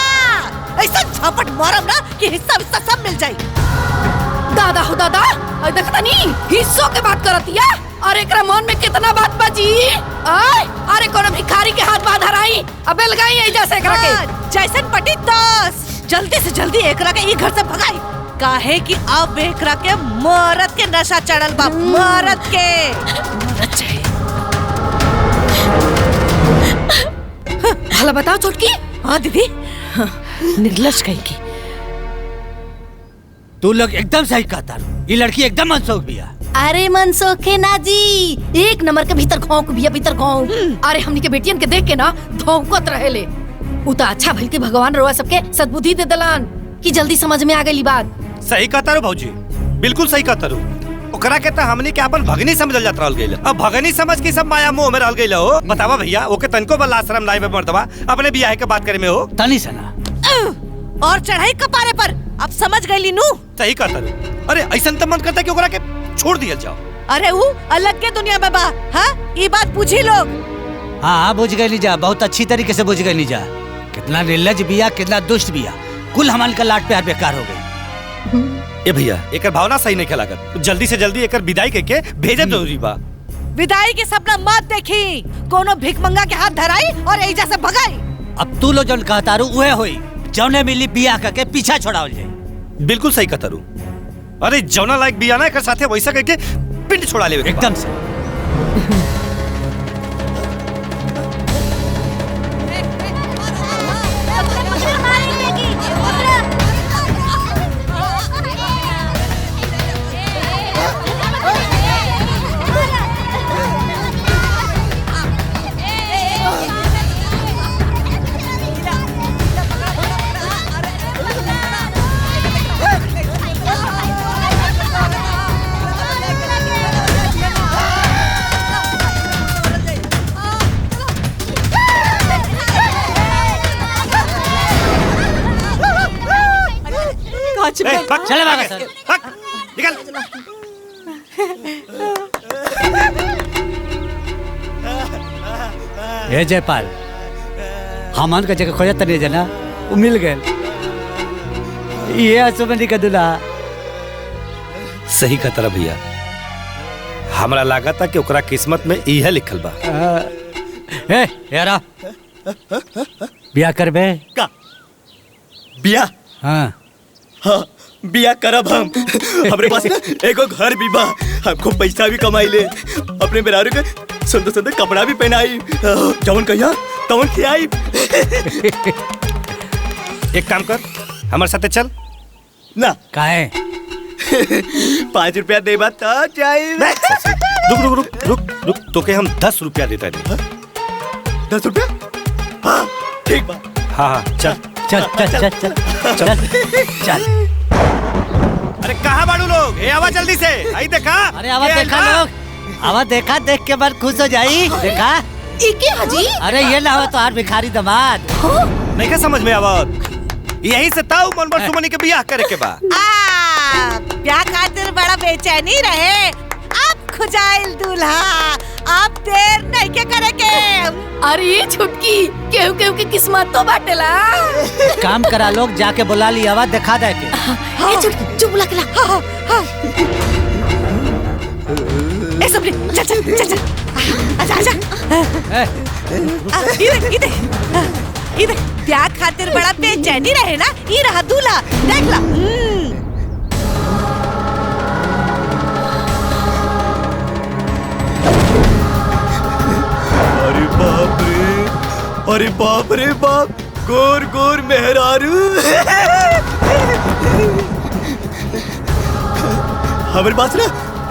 ऐसा झपट मारम ना कि हिस्सा सब मिल जाए। दादा हो दादा, देखता नहीं हिस्सों के बात करतिया। अरे एकरा मन में कितना बात बाजी। अरे कोनो भिखारी के हाथ बांध हराई, अबे लगाई ऐजा से एकरा के। जैसन पटी तस, जल्दी से जल्दी एकरा के ई घर से भगाई। काहे कि अब एकरा के मरद के नशा चढ़ल बा, मरद के। मरद चाहिए। भला बताओ छोटकी। हाँ दीदी, निर्लज कहीं की। तू लोग एकदम सही कहता, ये लड़की एकदम मनसोख बिया। अरे मनसोखे ना जी, एक नंबर के भीतर घोंक बिया, भीतर घोंक। अरे हमनी के बेटियन के देख के ना धौंकत रहेले। उता अच्छा भल के भगवान रोआ सबके सद्बुद्धि दे दलान कि जल्दी समझ में आ गई बात। सही कहता रो भौजी, बिल्कुल सही कहता रो। ओकरा के त हमनी के अपन भगनी समझल जात रहल गइल। अब भगनी समझ के सब माया मोह में रहल गइल हो। बतावा भैया, ओके तनको बला शर्म नाई में मर्दवा अपने बियाह के बात करे में हो। तनी सना और चढ़ाई कपारे पर, अब समझ गई नू। सही कहता रो। अरे ऐसा तो मन करता कि ओकरा के छोड़ दिया जाओ। अरे वो अलग के दुनिया में बा। हाँ, ये बात पूछी लोग। हाँ, बुझ गई जा, बहुत अच्छी तरीके से बुझ गई जा। कितना निर्लज बिया, कितना दुष्ट बिया, कुल हमाल का लाट प्यार बेकार हो गई। ए भैया, एकर भावना सही नहीं लागत। जल्दी से जल्दी एकर विदाई करके भेजब जरूरी बा। विदाई के सपना मत देखी, कोनो भिखमंगा के हाथ धराई और एजा से भगाई। अब तू लो जौन कहता रू उहे होई, जौने मिली बियाह करके पीछा छोड़ावल जाए। बिल्कुल सही कहता रू। अरे जौना लायक बिया ना एकर साथे वैसा करके पिंड छोड़ा ले एकदम से। चले भागा सर, निकल। हे जयपाल, हमन का जगह खोजत नहीं जना, वो मिल गए। ये सुमनी का दूल्हा। सही कहता भैया, हमरा लगा था कि ओकरा किस्मत में इहे लिखल बा। ए यारा, बिया करबे का? बिया? हाँ हाँ, बिया करब हम। हमरे पास एगो घर भी बा, हमको पैसा भी कमाई ले, अपने मेहरारू के सुंदर सुंदर कपड़ा भी पहनाई, जवन कहिया तवन खियाई। एक काम कर, हमारे साथे चल ना। काहे? 5 रुपया दे बात तो चाहिए। रुक रुक रुक रुक रुक, तो के हम 10 रुपया देता है। 10 रुपया? हाँ ठीक बा। हाँ चल चल चल चल चल चल। अरे कहाँ बाड़ू लोग? ए आवा जल्दी से, आई देखा। अरे आवा देखा लोग, आवा देखा, देख के मन खुश हो जाई। देखा इके हाजी? अरे ये ना हो तो आर भिखारी दामाद। नहीं क्या समझ में आवत? यही से ताऊ मनबर सुमनी के बियाह करे के बा। ब्याह खातिर बड़ा बेचैनी रहे, अब खुजाइल दूल्हा, अब देर नहीं के करे के। अरे छुटकी, केहू केहू की किस्मत तो बाटेला। काम करा लोग, जाके बुला लिया आवा दिखा दे के। ए छुटकी, चुप बुला के ला। ए सबरी, चल चल चल चल, आजा आजा। इधर ब्याह खातिर बड़ा बेचैनी रहे ना, ये रहा दूल्हा, देख ला। अरे बाप रे, अरे बाप रे बाप, गोर गोर मेहरारू। हमारे पास ना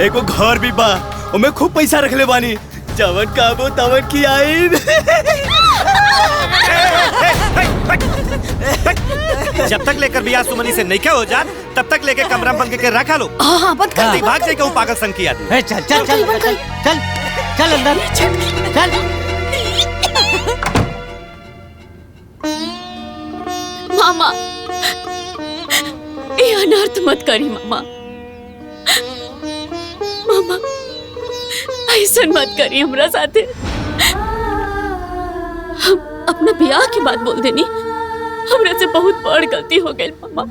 एको घर भी बा, मैं खूब पैसा रख ले बानी, जवन काबो तवन की आई। जब तक लेकर बियाह सुमनी से नहीं क्या हो जात, तब तक लेके कमरा बंद के रखा लो। हाँ बंद कर दे। भाग जाएगा वो पागल संग की आदमी। चल चल चल चल चल चल अंदर चल। मामा, ये अनर्थ मत करी मामा। मामा ऐसा मत करी हमरा साथे। हम अपना ब्याह की बात बोल देनी, हमरा से बहुत बड़ गलती हो गई मामा।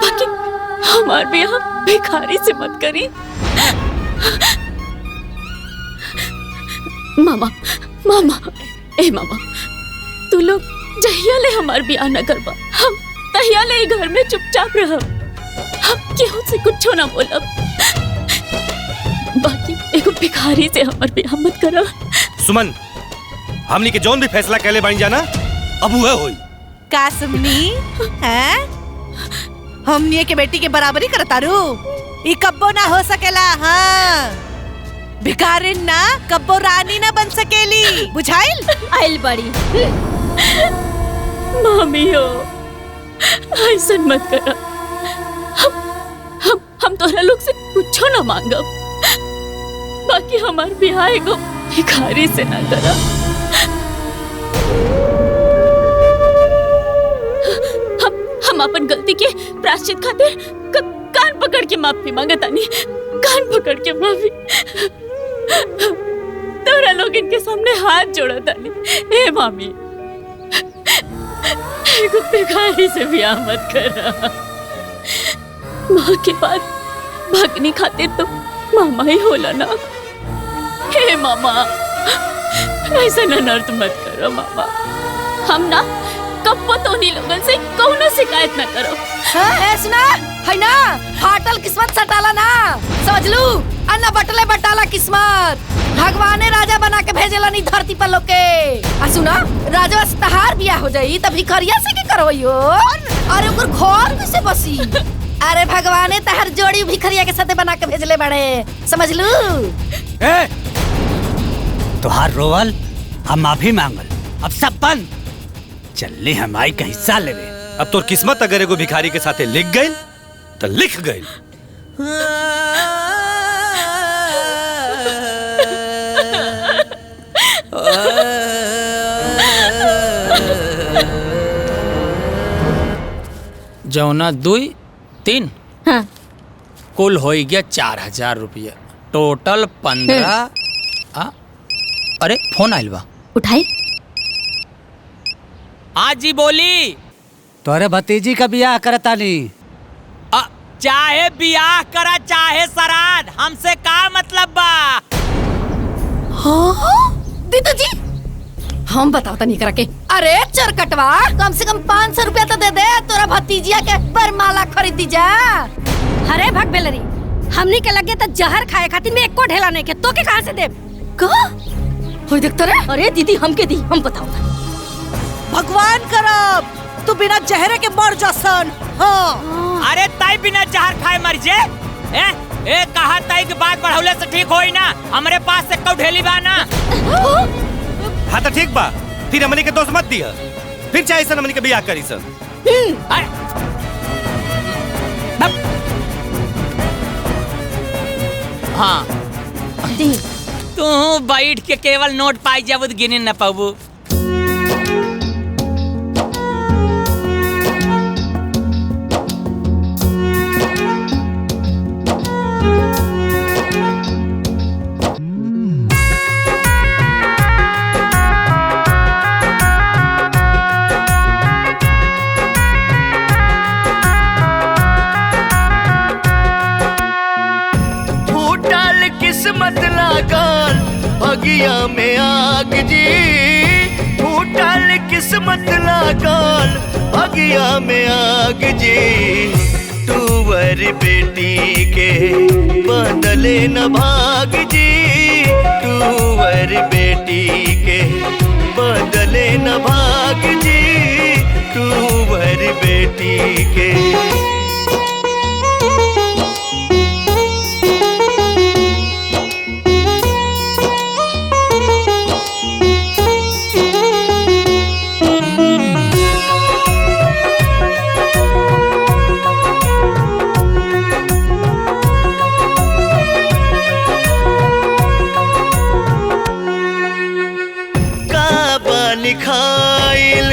बाकी हमार ब्याह भिखारी से मत करी। मामा मामा, ए मामा, तू लोग जहिया ले हमार ब्याह न करबा, हम तहिया ले घर में चुपचाप रहब, हम केहू से कुछ ना बोलब। बाकी एगो भिखारी से हमार ब्याह मत करा। सुमन, हमनी के जोन भी फैसला कहले बन जाना, अब वो होई। का सुमनी हैं? हमनी के बेटी के बराबरी करतारू, ई कब्बो ना हो सकेला। हाँ, भिखारिन ना कब्बो रानी ना बन सकेली, बुझाइल? आइल बड़ी मामी हो, ऐसा मत करा। हम तोहरा लोग से कुछो ना मांगब, बाकी हमार ब्याह एगो भिखारी से ना करा। हम अपन गलती के प्रायश्चित खातिर कान पकड़ के माफी मांगतानी, कान पकड़ के माफी। तोरा लोग इनके सामने हाथ जोड़तानी। ए मामी, एगो भिखारी से ब्याह मत करा। माँ के बाद भगनी खातिर तो मामा ही होला ना। हे मामा, ऐसा अनर्थ मत करो मामा। हम ना कब तो नहीं लोगन से कौनो शिकायत न करो। सुना है ना, फाटल किस्मत सटाला ना, समझ लू। अन्ना बटले बटाला किस्मत, भगवाने राजा बना के भेजेला नहीं धरती पर लोग के। सुना, राजा से तहार बियाह हो जाई तब भिखरिया से के करवइयो। अरे ओकर घर में से बसी। अरे भगवाने तहार जोड़ी भिखरिया के साथे बना के भेजले बड़े, समझ लू। तुहार रोवल हम माफी मांगल, अब सब बंद। चलने हमारी का हिस्सा लेवे। अब तोर किस्मत अगर एगो भिखारी के साथे लिख गई तो लिख गई। जौना 2 3 हाँ। कुल हो गया 4000 रुपया, टोटल 15। अरे फोन आइल बा, उठाई। आज जी बोली। तोरे भतीजी का बियाह करता नहीं। चाहे बियाह करा चाहे श्राद्ध, हमसे का मतलब बा। हाँ? दीदी जी, हम बताओ नहीं करा के। अरे चरकटवा, कम से कम 500 रुपया तो दे दे, तोरा भतीजिया के बरमाला खरीदी जा। अरे भग बेलरी, हमनी के लगे तो जहर खाए खातिर में एको ढेला नहीं के तो के कहां से देब? का होय देखत रे? अरे दीदी हमके दी, हम बताओ। भगवान करब तू बिना जहरे के मर जासन। हाँ अरे ताई बिना जहर खाए मर जे। ए कहा ताई की बात बढ़ौले से ठीक होई ना, हमरे पास से कौ ढेली बा ना। हाँ तो ठीक बा, फिर हमनी के दोस्त मत दिया, फिर चाहे सन हमनी के बियाह करी सन। हाँ तू बैठ के केवल नोट पाई जाबू गिने न पाबू। किस्मत लागल भगिया में आग जी, फूटल किस्मत लागल भगिया में आग जी। टूवर बेटी के बदले न भाग जी, टूवर बेटी के बदले न भाग जी, टूवर बेटी के। लिखाइल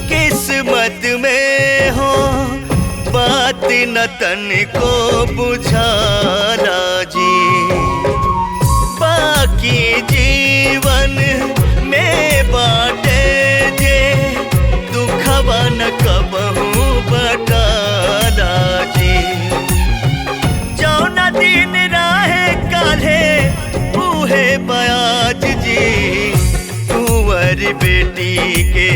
किस्मत में हो, बात न तन को बुझाला जी। बाकी जीवन में बाटे जे दुखवा न कबहू बटाला जी। जौना दिन राहे काल्हे बूहे बयाज जी, बेटी के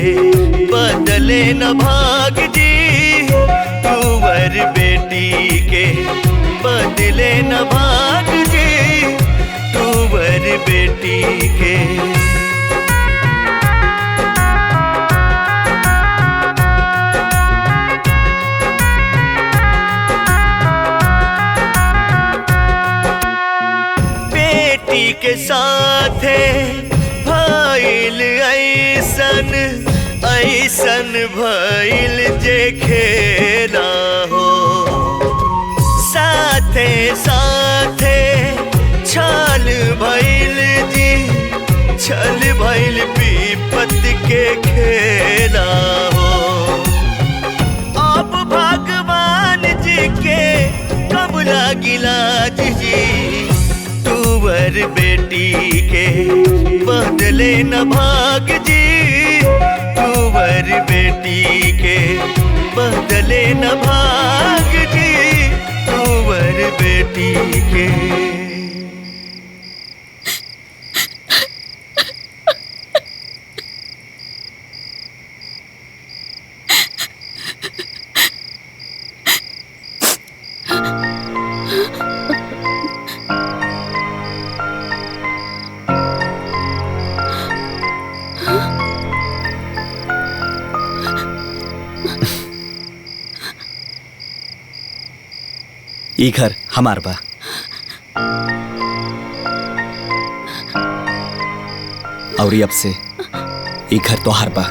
बदले न भाग जी, टूवर बेटी के बदले न भाग जी, टूवर बेटी के। बेटी के साथे भइल ऐसन ऐसन भइल जे खेला हो, साथे साथे छल भइल जी, छल भइल विपत के खेला हो। अब भगवान जी के कब लागिला जी, टूवर बेटी के बदले न भाग जी, टूवर बेटी के बदले न भाग जी, टूवर बेटी के। ई घर हमार बा, और अब से ई घर तोहार बा।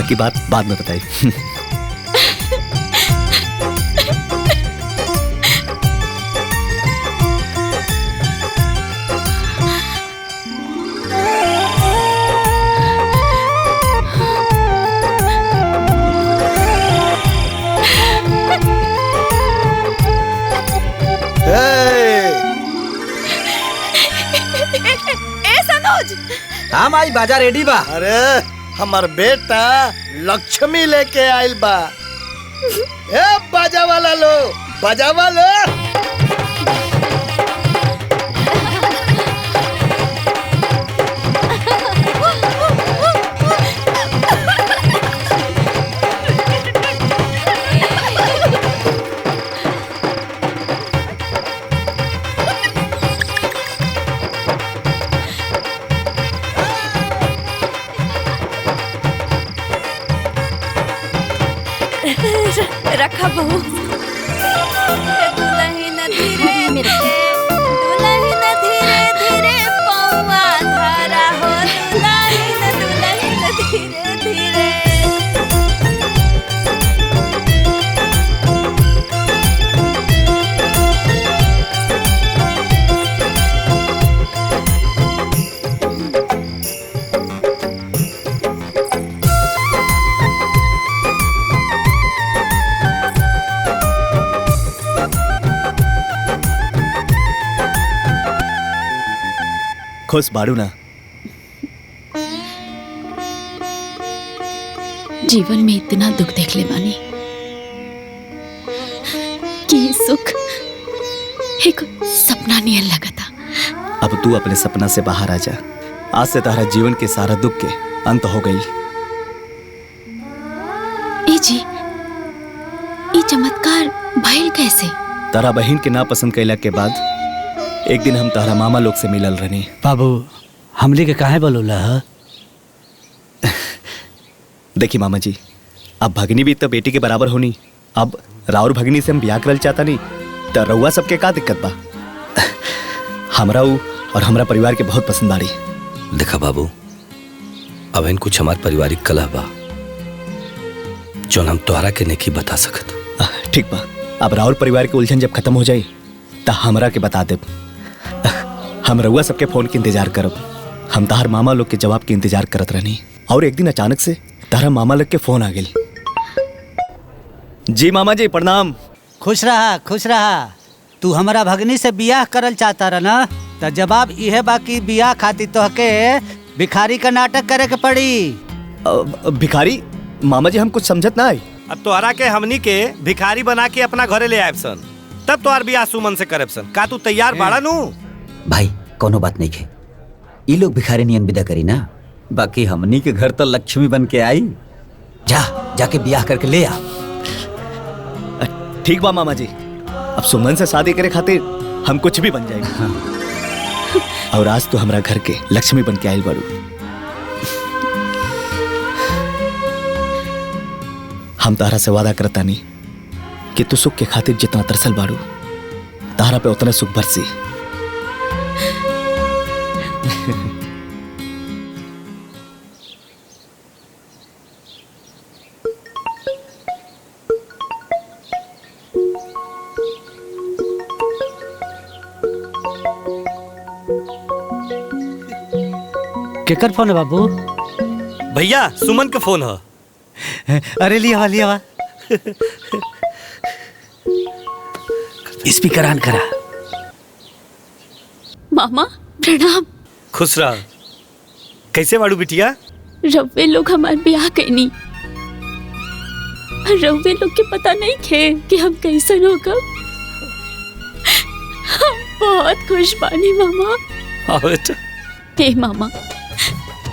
बाकी बात बाद में बताई। हम आई बाजा रेडी बा। अरे हमार बेटा लक्ष्मी लेके आइल बा। ए बाजा वाला लो, बाजा वाला। रखा बहू। दुल्हन धीरे धीरे, दुल्हन धीरे धीरे पौआ धरा हो, दुल्हन धीरे धीरे। खुश बाड़ू ना? जीवन में इतना दुख देख ले बानी कि ये सुख एक सपना नियन लगा था। अब तू अपने सपना से बाहर आ जा। आज से तारा जीवन के सारा दुख के अंत हो गई। ए जी, ये चमत्कार भइल कैसे? तारा बहन के ना पसंद कैला के बाद एक दिन हम तारा मामा लोग से मिलल रहनी। बाबू हमली के काहे बोलूला? देखी मामा जी, अब भगनी भी तो बेटी के बराबर होनी। अब राउर भगनी से हम ब्याह करल चाहता नहीं तो रउआ सबके का दिक्कत बा? हमरा ऊ और हमरा परिवार के बहुत पसंद बाड़ी। देखा बाबू, अब इन कुछ हमार पारिवारिक कलह बा जो हम तोहरा के नहीं बता सकत। ठीक बा, अब राउर परिवार के उलझन जब खत्म हो जाई तो हमरा के बता दे। हम रउआ सबके फोन के इंतजार करब। हम तार मामा लोग के जवाब के इंतजार करत रहनी और एक दिन अचानक से तारा मामा लोग के फोन आ गई। जी मामा जी प्रणाम। खुश रहा खुश रहा। तू हमारा भगनी से बियाह करल चाहता रहा ना, तो जवाब यह बाकी बियाह खातिर तोहके भिखारी का नाटक करे के पड़ी। भिखारी? मामा जी हम कुछ समझत ना आई। अब तोहरा के हमनी के भिखारी बना के अपना घरे ले आए सन, तब तोहार बियाह सुमन से करब सन। का तू तैयार बाड़ा नू? भाई कोनो बात नहीं है, ये लोग भिखारी नियन विदा करी ना, बाकी हमनी के घर तो लक्ष्मी बन के आई। जाके ब्याह करके ले आ। ठीक बा मामा जी, अब सुमन से शादी करे खातिर हम कुछ भी बन जाएंगे। हाँ। और आज तो हमारा घर के लक्ष्मी बन के आयल बाड़ू। हम तारा से वादा करता नहीं कि तू सुख के खातिर जितना तरसल बाड़ू तारा पे उतना सुख बरसी। केकर फोन है बाबू? भैया सुमन का फोन है। अरे लिया लिया स्पीकर ऑन करा। मामा प्रणाम। खुश रह। कैसे बाड़ू बिटिया? रव्वे लोग हमार ब्याह कैनी, रव्वे लोग के पता नहीं थे कि हम कैसन होगा। हम बहुत खुश बानी मामा। हाँ बेटा। हे मामा,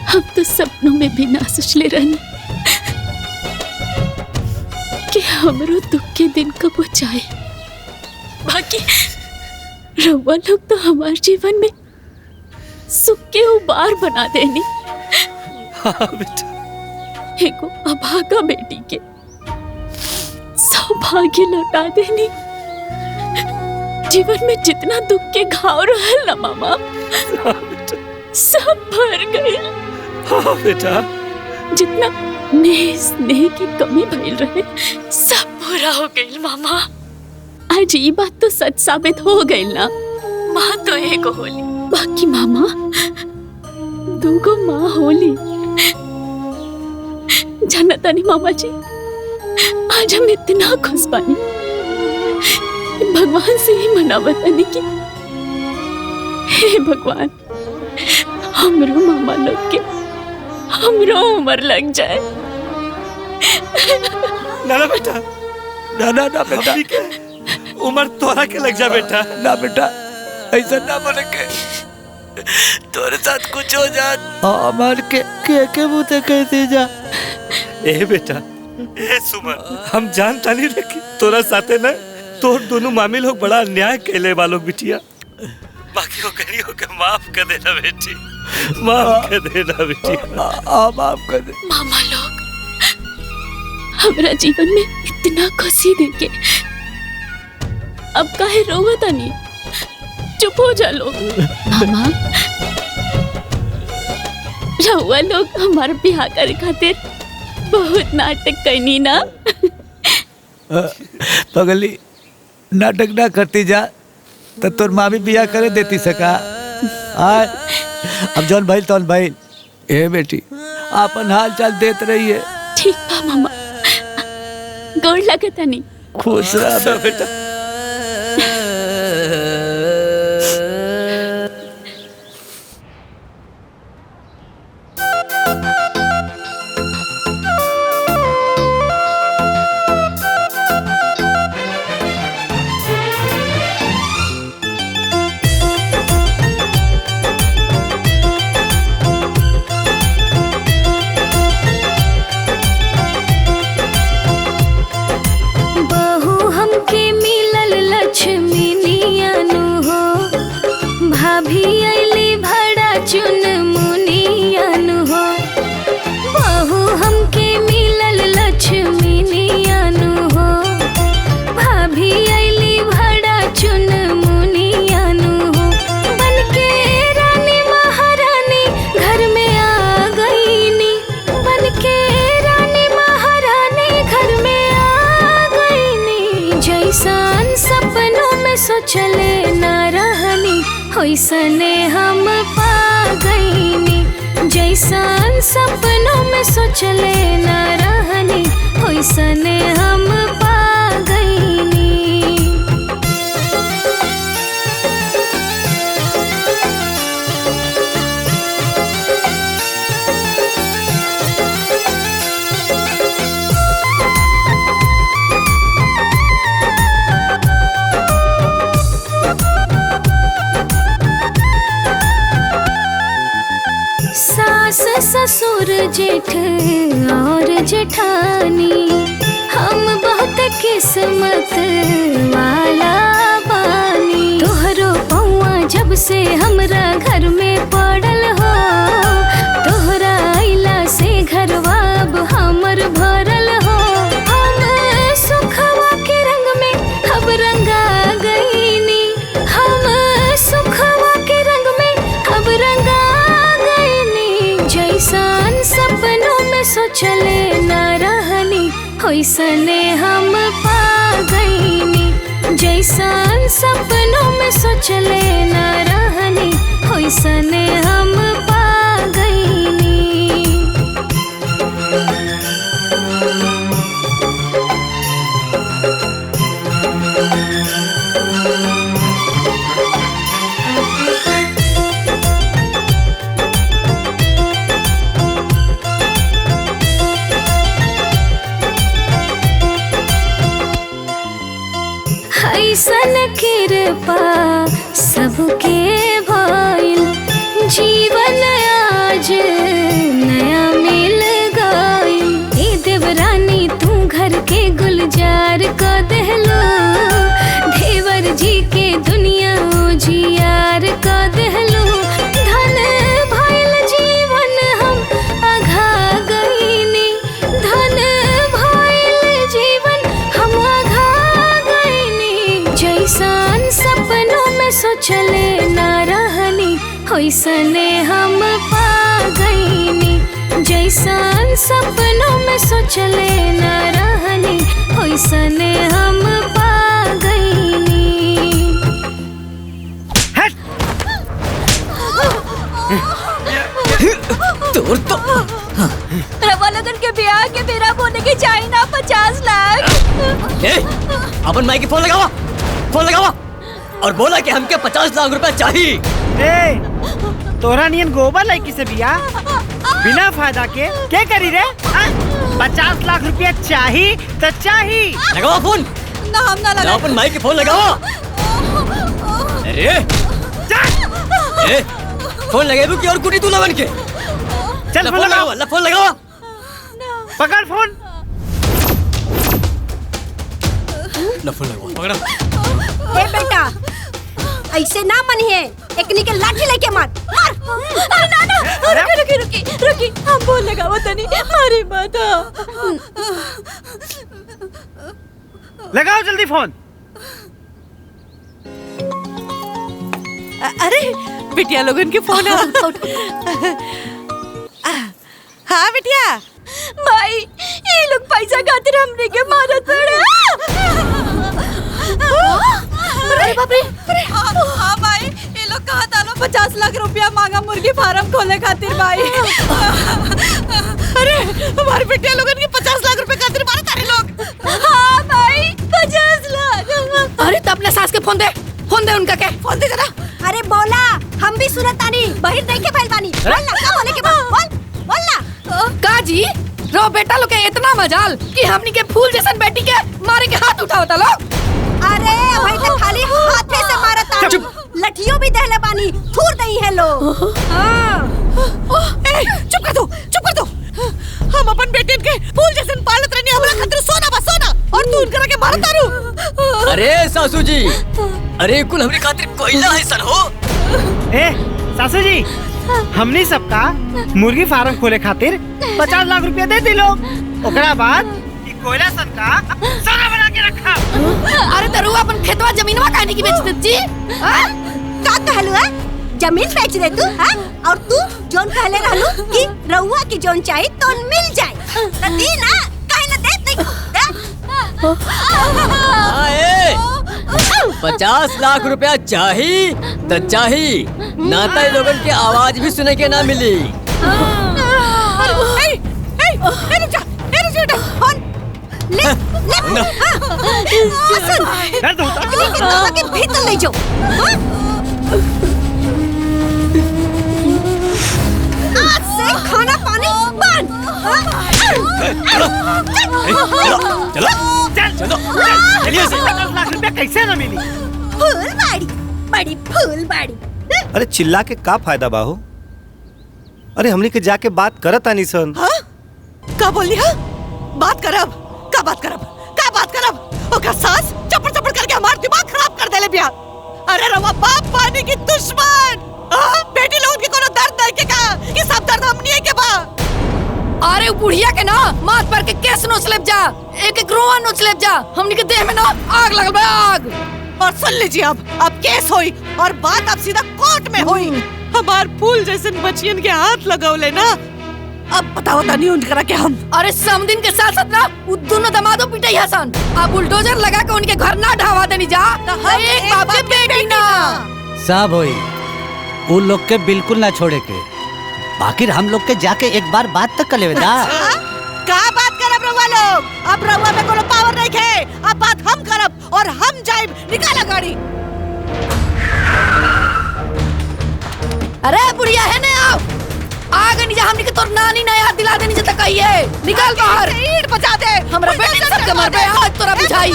हम तो सपनों में भी ना सोचले रहनी कि हमरो दुख के दिन कब जाए। बाकी रउआ लोग तो हमारे जीवन में सुख के उबार बना देनी। हाँ बेटा। एगो अभागा बेटी के सौभाग्य लौटा देनी। जीवन में जितना दुख के घाव रहल ना मामा, सब भर गए। हाँ बेटा। जितना स्नेह की कमी भइल रहे सब पूरा हो गइल मामा। आज ये बात तो सच साबित हो गइल ना। माँ तो एक होली बाकी मामा दूगो माँ होली। जानता नहीं मामा जी, आज हम इतना खुश बानी, भगवान से ही मनावतानी कि हे भगवान हमरो मामा लोग के हमरो उम्र लग जाए। ना बेटा, ना बेटा, उम्र तोरा के लग जा बेटा। ना बेटा, ऐसा ना बोले के तोरे साथ कुछ हो जात हमार के मुँह कैसे जा। ए बेटा, ए सुमन, हम जानता नहीं रखी तोरा साथे ना तोर दोनों मामी लोग बड़ा अन्याय कैले वालों बिटिया। बाकी वो करियो के माफ कर देना बेटी, माफ कर देना बेटी, माफ कर दे। मामा लोग हमरा जीवन में इतना खुशी देके अब काहे रोवता नहीं, चुप हो जा लोग। मामा रहुआ लोग हमारे बियाह करे खातिर बहुत नाटक करनी ना। पगली नाटक ना करती जा तो तोर माँ भी बियाह करे देती सका। अब जौन भाई तौन भाई। ए बेटी आपन हाल चाल देत रही है। ठीक बा मामा, गोड़ लगता नहीं। खुश रह बेटा। चले ना रहनी होइसने हम पा गईनी, जैसन सपनों में सोचले ना रहनी होइसने हम पा गईनी। सास ससुर जेठ और जेठानी हम बहुत किस्मत वाला बानी। तोहरो पौआ जब से हमरा घर में पड़ल हो, तोहरा आइला से घरवा अब हमर भरल हो। हम सुखवा के रंग में अब रंगा गईनी, हम सुखवा के रंग में अब रंगा जैसन सपनों में सोचले ना रहनी होइसने हम पा गईनी, जैसन सपनों में सोचले ना रहनी होइसने हम पा गईनी। ऐसन कृपा सबके भइल, जीवन आज नया मिल गइल। ए देवरानी तू घर के गुलजार क देहलो, देवर जी के दुनिया उजियार क देहलो। धन भइल जीवन हम आघा गईनी, धन भइल जीवन हम आघा जैसन सपनों में सोचले ना रहनी होइसने हम पा गईनी, जैसन सपनों सोचले न रहनी ओइसने हम पा गईनी। तोर तो रवा लगन के ब्याह के बेरा बोने के चाहिए ना 50 लाख। ए, अपन माई की फोन लगावा और बोला कि हमके 50 लाख रुपए चाहिए। ए, तोरा नियन गोबर लड़की से बिया बिना फायदा के क्या करी रे? 50 लाख रुपया चाहिए तो चाहिए। लगावा फोन। ना हम ना लगा। अपन माई की फोन लगावा। अरे ए, फोन लगेबू की और कुटी तू लवन के। चल फोन लगाओ। फोन लगावा। पकड़ फोन। फोन लगावा। पकड़। ए बेटा ऐसे ना मनिए, एकनी के लाठी लेके मार। ना ना रुकी हम बोल लगाओ तनी मारी माता। लगाओ जल्दी फोन। अरे बिटिया लोगन के फोन हाँ बिटिया। भाई ये लोग पैसा खातिर हमने के मारत पड़े। अरे बाप रे। हाँ भाई ये लोग कहा था 50 लाख रुपया मांगा मुर्गी फार्म खोले खातिर भाई। अरे हमारे बिटिया लोगन के 50 लाख रुपए खातिर मारे तारे लोग। हाँ भाई 50 लाख। अरे तो अपने सास के फोन दे उनका के फोन दे जरा। अरे बोला हम भी सुनतानी बहिर नहीं के फैल बानी। बोल ना क्या बोले के बोल ना। का जी रो बेटा लोग के इतना मजाल कि हमनी के फूल जैसन बेटी के मारे के हाथ उठावता लोग। अरे भाई तो खाली हाथे से मारता। लठियों भी दहले बानी थूर दई है लो। चुप कर दो। हम अपन बेटिन के फूल जैसन पालत रहनी, हमरा खातिर सोना बा सोना और तू उनकरा के मारत तारू। अरे सासू जी, अरे कुल हमरे खातिर कोयला है सन हो। ए सासू जी, हमनी सबका मुर्गी फार्म खोले खातिर 50 लाख रुपया दे दी लोग। ओकरा बाद कोयला सन का सोना बना के रखा। अरे तरू अपन खेतवा जमीनवा काहे की बेच देत जी? का कहलू है? जमीन बेच दे तू? और तू जोन कहले रहलू कि रउआ की जोन चाहिए तो मिल जाए त दी ना, काहे न देत नहीं? 50 लाख रुपया चाहिए तो चाहिए, नाता इन लोगन की आवाज भी सुने के ना मिली। भीतर ले जाओ। आज से खाना पानी बंद। चलो चलिए। 50 लाख रुपया कैसे ना मिली? फूलबाड़ी बड़ी फूलबाड़ी। अरे चिल्ला के का फायदा बाहो? अरे हमनी के जाके बात करत आनी सन। का बोली है? बात करब का बात करब? ओकर सास चपड़ करके हमार दिमाग खराब कर देले बिया। अरे रवा बाप पानी की दुश्मन। बेटी लोगन के कोनो दर्द नहीं के का कि सब दर्द हमनी के बा। अरे बुढ़िया के ना माथ पर के केस नोच लेब जा, एक रोआ नोच लेब जा। हमनी के देह में ना आग लगल बा आग। और सुन लीजिए अब केस होई और बात अब सीधा कोर्ट में होई। हमार फूल जैसे बचियन के हाथ लगावले ना, अब बताओ तानी उनकरा के हम। अरे समदिन के साथ साथ ना उ दोनों दमादो पिटाई हसन। अब बुलडोजर लगा के उनके घर ना ढावा देनी जा। एक बाप के बेटी ना सब होई, उन लोग के बिल्कुल ना छोड़े के। बाकी हम लोग के जाके एक बार बात तक कर लेवे दा। का बात करब रउआ लोग? अब रउआ में कोनो पावर नहीं है। अब बात हम करब और हम जाइब। निकाला गाड़ी। अरे बुढ़िया है ने आओ आगे नहीं जा। हमनी के तोर नानी ना याद दिला देनी जता कहिए। निकाल बाहर। ईंट बजा दे। हमरा बेटी सब के मर पे आज तोरा बुझाई।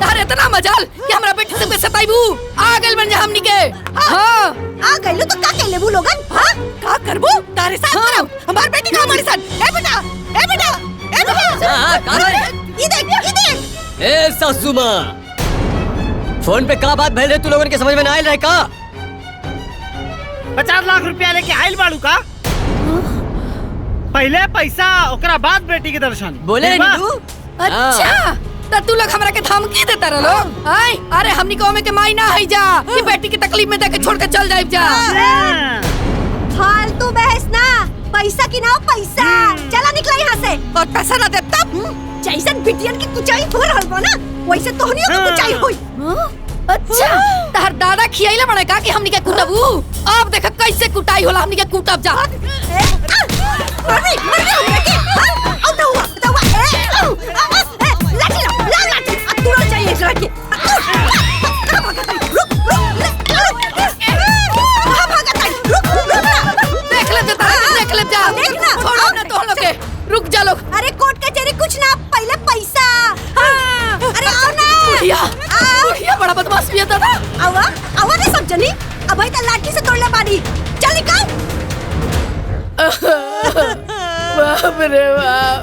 तारे इतना मजाल कि हमरा बेटी सब के सताइबू। आ गेल बन जा हमनी के। हां आ गइलो तो का कहले बू लोगन? हां का करबू? तारे साथ करब। हमार बेटी का हमारे साथ। ए बेटा हां का ई देख। ए सासू मां, फोन पे का बात भइल रे? तू लोगन के समझ में ना आइल रहे का? 50 लाख रुपया लेके आइल बाड़ू का? पहले पैसा ओकरा बाद बेटी के दर्शन बोले नीलू। अच्छा तो तू लोग हमरा के धमकी देता रहो। अरे हमनी को में के माई ना है जा कि बेटी की तकलीफ में देके छोड़ के चल जाइब जा। फालतू बहस ना, पैसा की ना पैसा। चला निकला यहाँ से। और पैसा ना दे तब जैसन बिटियन की कुचाई हो रहल बा ना वैसे तोहनियों की कुचाई होई। अच्छा तार दादा खियाइले बड़े का कि हमनी के कुटबू। अब देख कैसे कुटाई होला हमनी के कुटब जा। मरनी हमने के आओ दउआ लाठी ला लाठी तुरंत चाहिए एकरा के। रुक देख ले जा छोड़ो ना तो लोग के रुक जा लोग। अरे कोर्ट कचहरी कुछ ना पहले पैसा। अरे आओ ना बुढ़िया बड़ा बदमाश भी है दादा। आवा ना सब जनी अब भाई तो लाठी से तोड़ले बानी। चल निकल। बाप रे बाप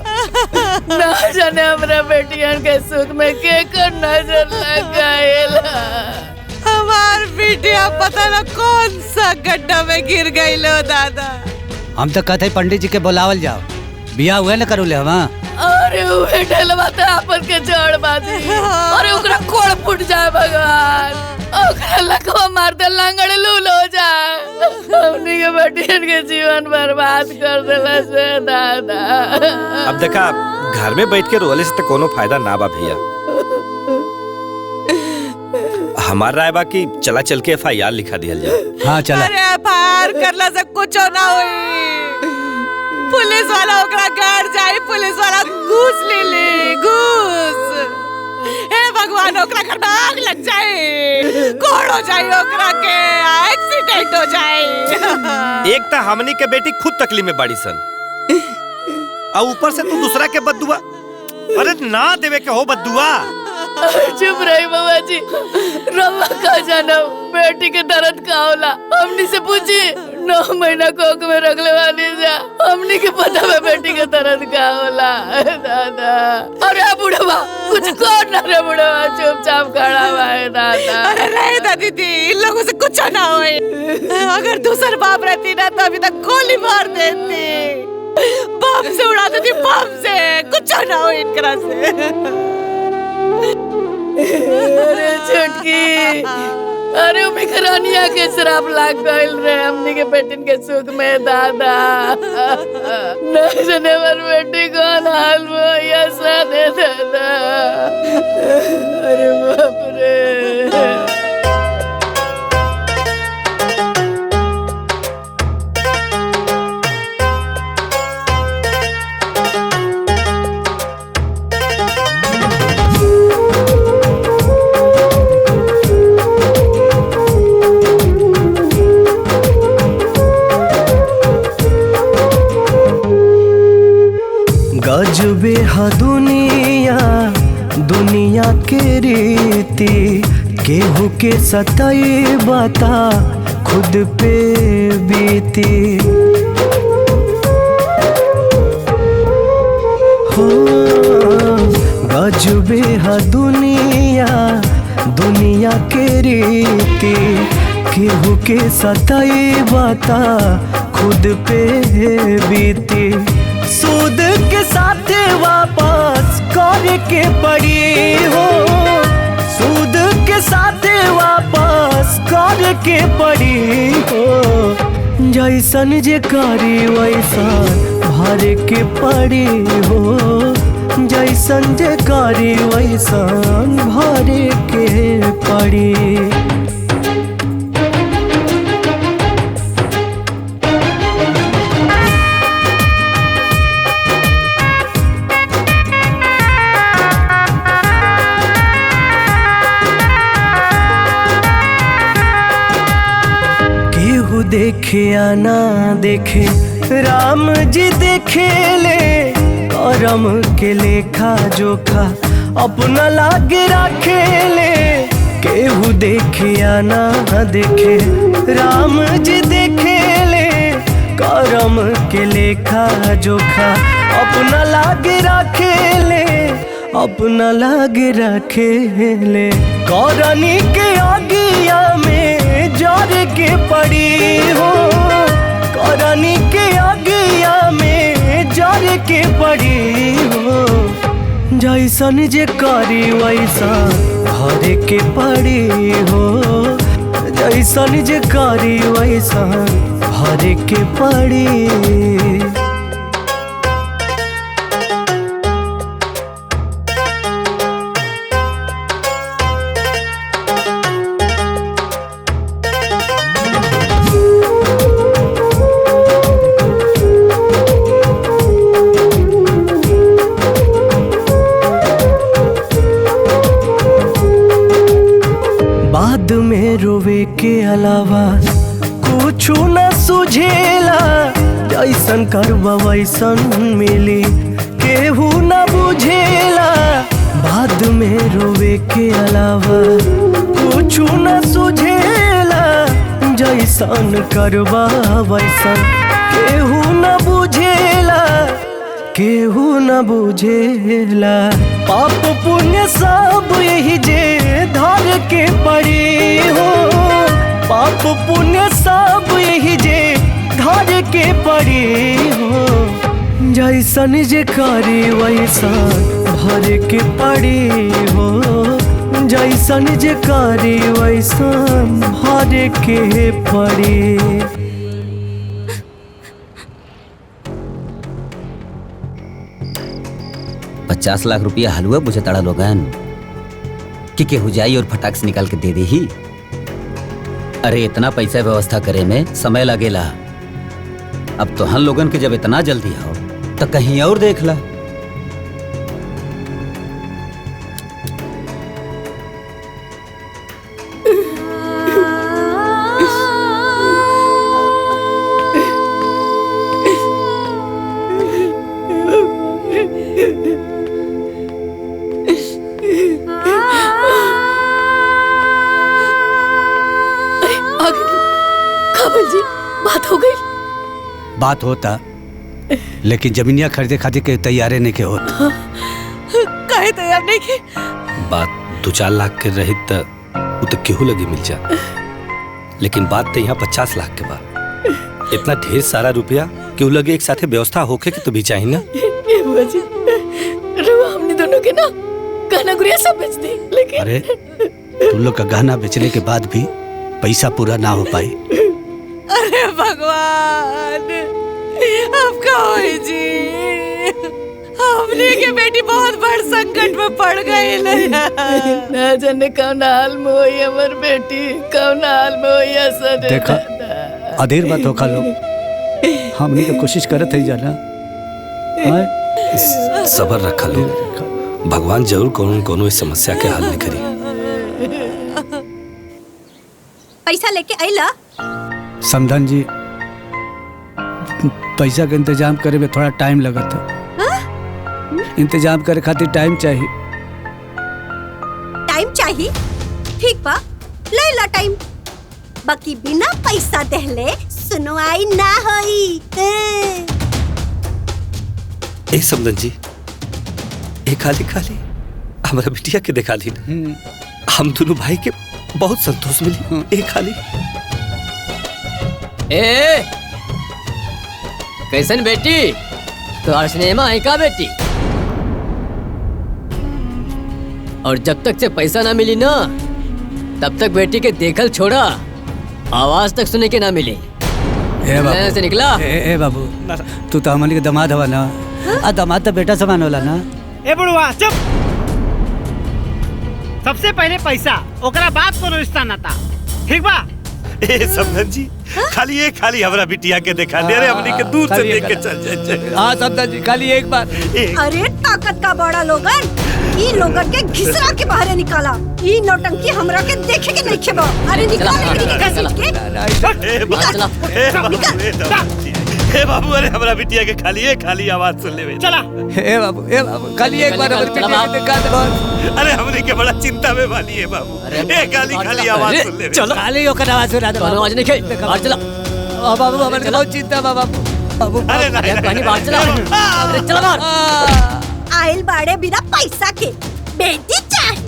ना जाने हमरा बेटियन के सुख में के कर नजर लगाएला। हमार बिटिया पता ना कौन सा गड्ढा में गिर गई लो दादा। हम तो कहते पंडित जी के बुलावल जाओ बियाह हुए न करो ले हम। अरे उहे ढलवा तो आपन के जड़ बाजी। अरे ओकरा कोड़ फूट जाए भगवान। ओकरा लकवा मार दे लंगड़ लूल हो जाए। हमनी के बेटियन के जीवन बर्बाद कर देला से दादा। अब देखा घर में बैठ के रोले से तो कोनो फायदा ना बा भैया। हमार राय बा कि चला चल के FIR लिखा दिया जाए। हाँ चला। अरे FIR करला से कुछ ना होई। पुलिस वाला ओकरा घर जाई पुलिस वाला घूस ले घूस। हे भगवान ओकरा घर में आग लग जाए कोड़ हो जाए ओकरा के एक्सीडेंट हो जाए। एक तो हमनी के बेटी खुद तकलीफ में बाड़ी सन और ऊपर से तू दूसरा के बद्दुआ। अरे ना देवे के हो बद्दुआ। चुप रही बाबा जी। रवा का जाना बेटी के दर्द का होला हमनी से पूछी। 9 महीना कोख में रखले वाली जा हमनी के पता है बेटी के दर्द का होला दादा। अरे बुढ़वा कुछ कर ना रे बुढ़वा चुपचाप खड़ा हुआ है दादा। अरे नहीं दादी दी इन लोगों से कुछ ना होए। अगर दूसर बाप रहती ना तो अभी तक गोली मार देती बम से उड़ा देती बम से। कुछ ना हो इनकरा से। अरे छुटकी अरे मिखरानिया के शराब लाग गइल रे हमनी के बेटिन के सुख में दादा। न जाने मर बेटी कौन हाल में या सादे दादा। अरे बाप रे। गजबे हा दुनिया के रीति केहू के सताई बता खुद पे बीती। हो गजबे हा दुनिया के रीति केहू के सताई बता खुद पे बीती। सूद के साथ वापस करके पड़ी हो सूद के साथ वापस करके पड़ी हो। जैसन जे करी वैसन भर के पड़ी हो जैसन जे करी वैसन भर के पड़ी। देखे या ना देखे राम जी देखे ले करम के लेखा जोखा अपना लागे रखे ले। केहू देखे या ना देखे राम जी देखे ले करम के लेखा जोखा अपना लागे रखे ले अपना लागे रखे ले। करनी के आगिया में जर के पड़ी हो करनी के आगिया में जर के पड़ी हो। जैसन जे करी वैसन भर के पड़ी हो जैसन जे करी वैसन भर के पड़ी। बाद में रोवे के अलावा कुछ न सुझेला, जैसन करबा वैसन मिली केहू न बुझेला। बाद में रोवे के अलावा कुछ न सुझेला, जैसन करबा वैसन केहू न बुझेला, केहू न बुझेला। पाप पुण्य सब यही जे धर के पड़ी हो, पाप पुण्य सब यही जे धर के पड़ी हो। जैसन जे करी वैसन भर के पड़ी हो, जैसन जे करी वैसन भर के पड़ी। 50 लाख रुपया हलवा बुझे तड़ा लोगन कि केहू जाई और फटाक से निकाल के दे दे ही। अरे इतना पैसा व्यवस्था करे में समय लगेला। अब तो हम लोगन के जब इतना जल्दी हो तो कहीं और देख ला। बात होता लेकिन जमीनिया खरीदे खातिर के तैयारे नहीं के होता। काहे तैयार नहीं के? बात 2-4 लाख के रही तो वो तो केहू लगी मिल जा, लेकिन बात तो यहाँ 50 लाख के बाद इतना ढेर सारा रुपया केहू लगे एक साथे व्यवस्था होके के तो भी चाहिए ना। ये बुआ जी, रुआ हमने दोनों के ना गहना गुड़िया सब बेच दी, लेकिन अरे तुम लोग का गहना बेचने के बाद भी पैसा पूरा ना हो पाई। अरे भगवान, अब का होई जी? हमने के बेटी बहुत बड़ संकट में पड़ गई ना जाने कौन हाल में होई हमर बेटी, कौन हाल में होई असर। देखा अधेर बात होखा लोग, हमने तो कोशिश करत है जाना। सबर रखा लोग, भगवान जरूर कोनो इस समस्या के हल निकली। पैसा लेके आइला? समधन जी, पैसा का इंतजाम करे में थोड़ा टाइम लगा था। इंतजाम करे खातिर टाइम चाहिए। टाइम चाहिए? ठीक बा, ले ला टाइम। बाकी बिना पैसा देहले सुनवाई ना होई। ए समधन जी, एक खाली हमारा बिटिया के दिखा दी, हम दोनों भाई के बहुत संतोष मिली। एक खाली ए कैसन बेटी तो सिनेमा है का बेटी? और जब तक से पैसा ना मिली ना तब तक बेटी के देखल छोड़ा, आवाज तक सुने के ना मिली। से निकला। ए बाबू, तू तो हमारे के दामाद हवा ना। दामाद तो बेटा समान होला ना। ए बुढ़वा चुप। सबसे पहले पैसा, ओकरा बाद कोनो रिश्ता नाता, ठीक बा? ए समधन जी, खाली हमरा बिटिया के दिखा दे। अरे हमनी के दूर से देख के चल जाए। हाँ समधन जी, खाली एक बार। अरे ताकत का बड़ा लोगन, ई लोगन के घिसरा के बाहर निकाला। ई नौटंकी हमरा के देखे के नहीं खेबा। अरे निकाल हे बाबू, अरे हमरा बिटिया के खाली आवाज सुन ले। चला हे बाबू, खाली एक बार हमारी बिटिया के दिखा दे। अरे हमने के बड़ा चिंता में वाली है बाबू। ए खाली आवाज सुन ले। चलो खाली होकर आवाज सुना दे। आवाज नहीं खाई, बाहर चला। बाबू हमारे बहुत चिंता बाबू। अरे नहीं बाहर चला। अरे चला बाहर। आइल बाड़े बिना पैसा के, बेटी चाहिए।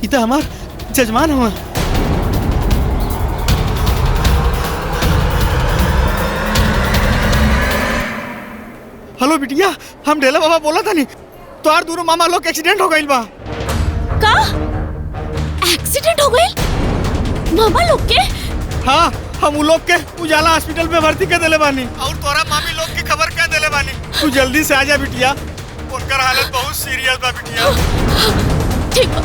इता हमार जजमान हुआ। हेलो बिटिया, हम ढेला बाबा बोला था नहीं तोहार दोनों मामा लोग एक्सीडेंट हो गइल बा। का एक्सीडेंट हो गई मामा लोग के? हाँ, हम उ लोग के उजाला हॉस्पिटल में भर्ती कर देले बानी और तोरा मामी लोग की खबर कर देले बानी। तू जल्दी से आ जा बिटिया, उनकर हालत बहुत सीरियस बा बिटिया। ठीक बा।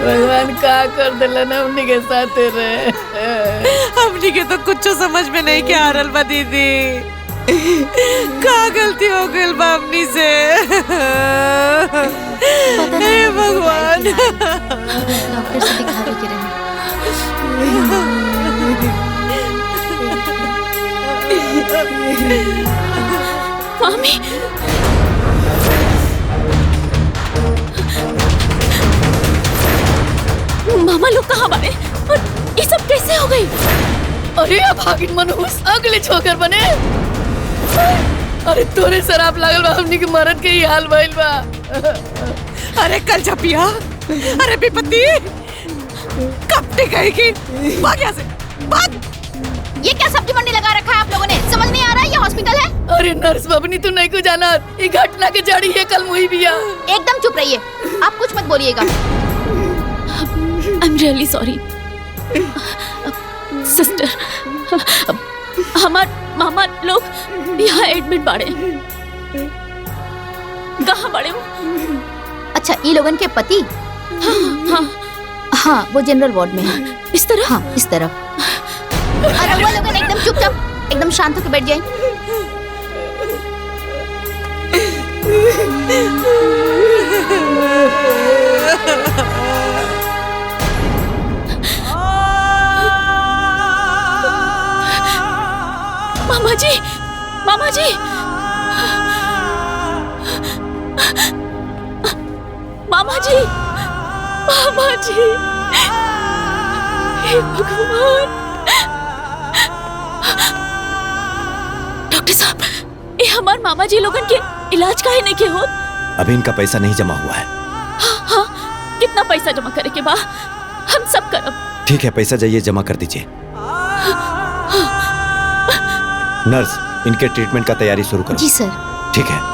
भगवान का कर दिलन हमनी के साथ रहे। हमनी के तो कुछ समझ में नहीं क्या आ रहल बा दीदी। का गलती हो गइल बा हमनी से? हे भगवान। डॉक्टर से दिखावे के रहे। मामी मामा लोग कहाँ बारे? और ये सब कैसे हो गई? अरे भागिन मनहूस अगले छोकर बने। अरे तोरे शराब लागल बा, हमनी के मरद के ही हाल भइल बा। अरे कल छपिया, अरे विपत्ति कब टिकेगी? भाग यहाँ से, भाग। ये क्या सब्जी मंडी लगा रखा है आप लोगों ने? समझ नहीं आ रहा है ये हॉस्पिटल है? अरे नर्स बबनी तू नहीं को जाना, ये घटना के जड़ी है कल मुही बिया। एकदम चुप रहिए, आप कुछ मत बोलिएगा। I'm really sorry. सिस्टर, हमार मामा लोग यहाँ एडमिट बाड़े। कहाँ बाड़े वो? अच्छा, ये लोगन के पति? हाँ, हाँ, वो जनरल वार्ड में है। इस तरह? हाँ, इस तरफ। अरे वो लोगन एकदम चुपचाप, एकदम शांत होकर बैठ जाएं। मामा जी, मामा जी, मामा जी, मामा जी, हे भगवान। डॉक्टर साहब, ये हमारे मामा जी लोगन के इलाज काहे नहीं के होत? अभी इनका पैसा नहीं जमा हुआ है। हाँ, हाँ, कितना पैसा जमा करे के बा? हम सब करब। ठीक है, पैसा जाइए जमा कर दीजिए। नर्स, इनके ट्रीटमेंट का तैयारी शुरू करो। जी सर। ठीक है।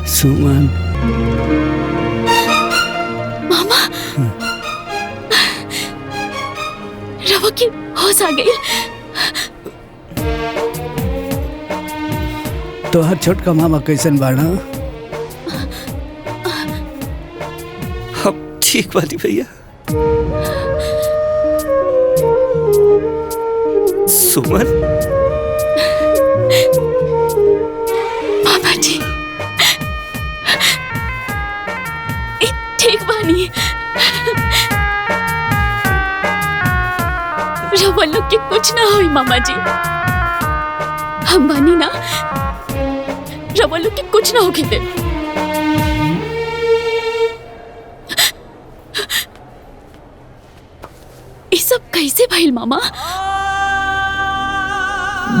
सुमन, मामा, रवा की होश आ गई। तोहर छोटका मामा कैसन बाड़ा? अब ठीक बानी भैया। सुमन, मामा जी ठीक बानी। रवा लोग के कुछ ना होई मामा जी, हम बानी ना, रवा लोग के कुछ ना होके दे। कैसे भइल मामा?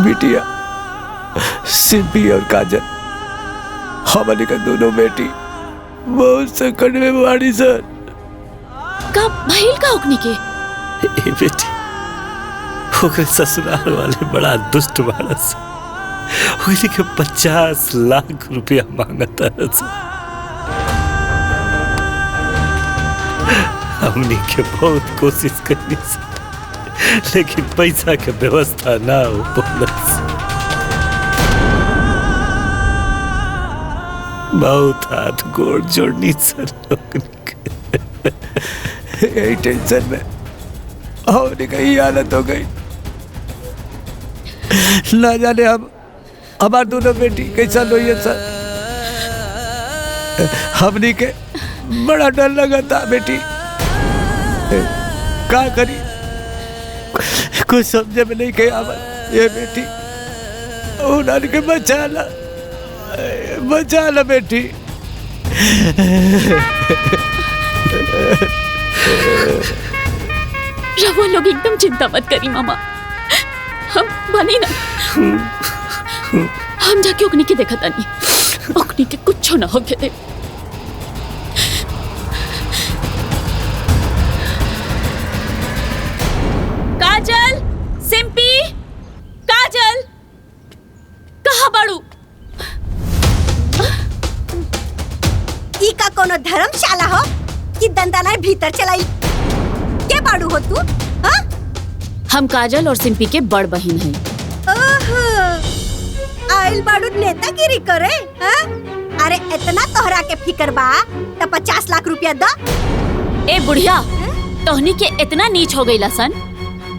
बिटिया सिंपी और काजल हमारे का दोनों बेटी बहुत संकट में बाड़ी सर। का भइल का ओकनी के? ए बेटी ओकरे ससुराल वाले बड़ा दुष्ट मानस ओकरे के 50 लाख रुपया मांगता है। हमने के बहुत कोशिश करनी लेकिन पैसा के व्यवस्था ना हो पालस। बहुत हाथ गोड़ जोड़नी सर यही टेंशन में और कहीं हालत हो गई। ना जाने हम हमार दोनों बेटी कैसा लोई सर। हमनी के बड़ा डर लगा था बेटी। का करी कुछ समझे में नहीं के ये बेटी उन्होंने के बचा ला बेटी। रवा लोग एकदम चिंता मत करी मामा, हम बनी ना। हम जाके ओकनी के देखा तानी, ओकनी के कुछ ना होके दे। काजल, सिंपी, काजल, कहाँ बाड़ू? ई का कोनो धर्मशाला हो कि दंदानाय भीतर चलाई? के बाड़ू हो तू? हाँ? हम काजल और सिंपी के बड़ बहन हैं। ओहो, आइल बाड़ू नेतागिरी करे? हाँ? अरे इतना तोहरा के फिकर बा तो 50 लाख रुपया दा। ए बुढ़िया, तोहनी के इतना नीच हो गई सन,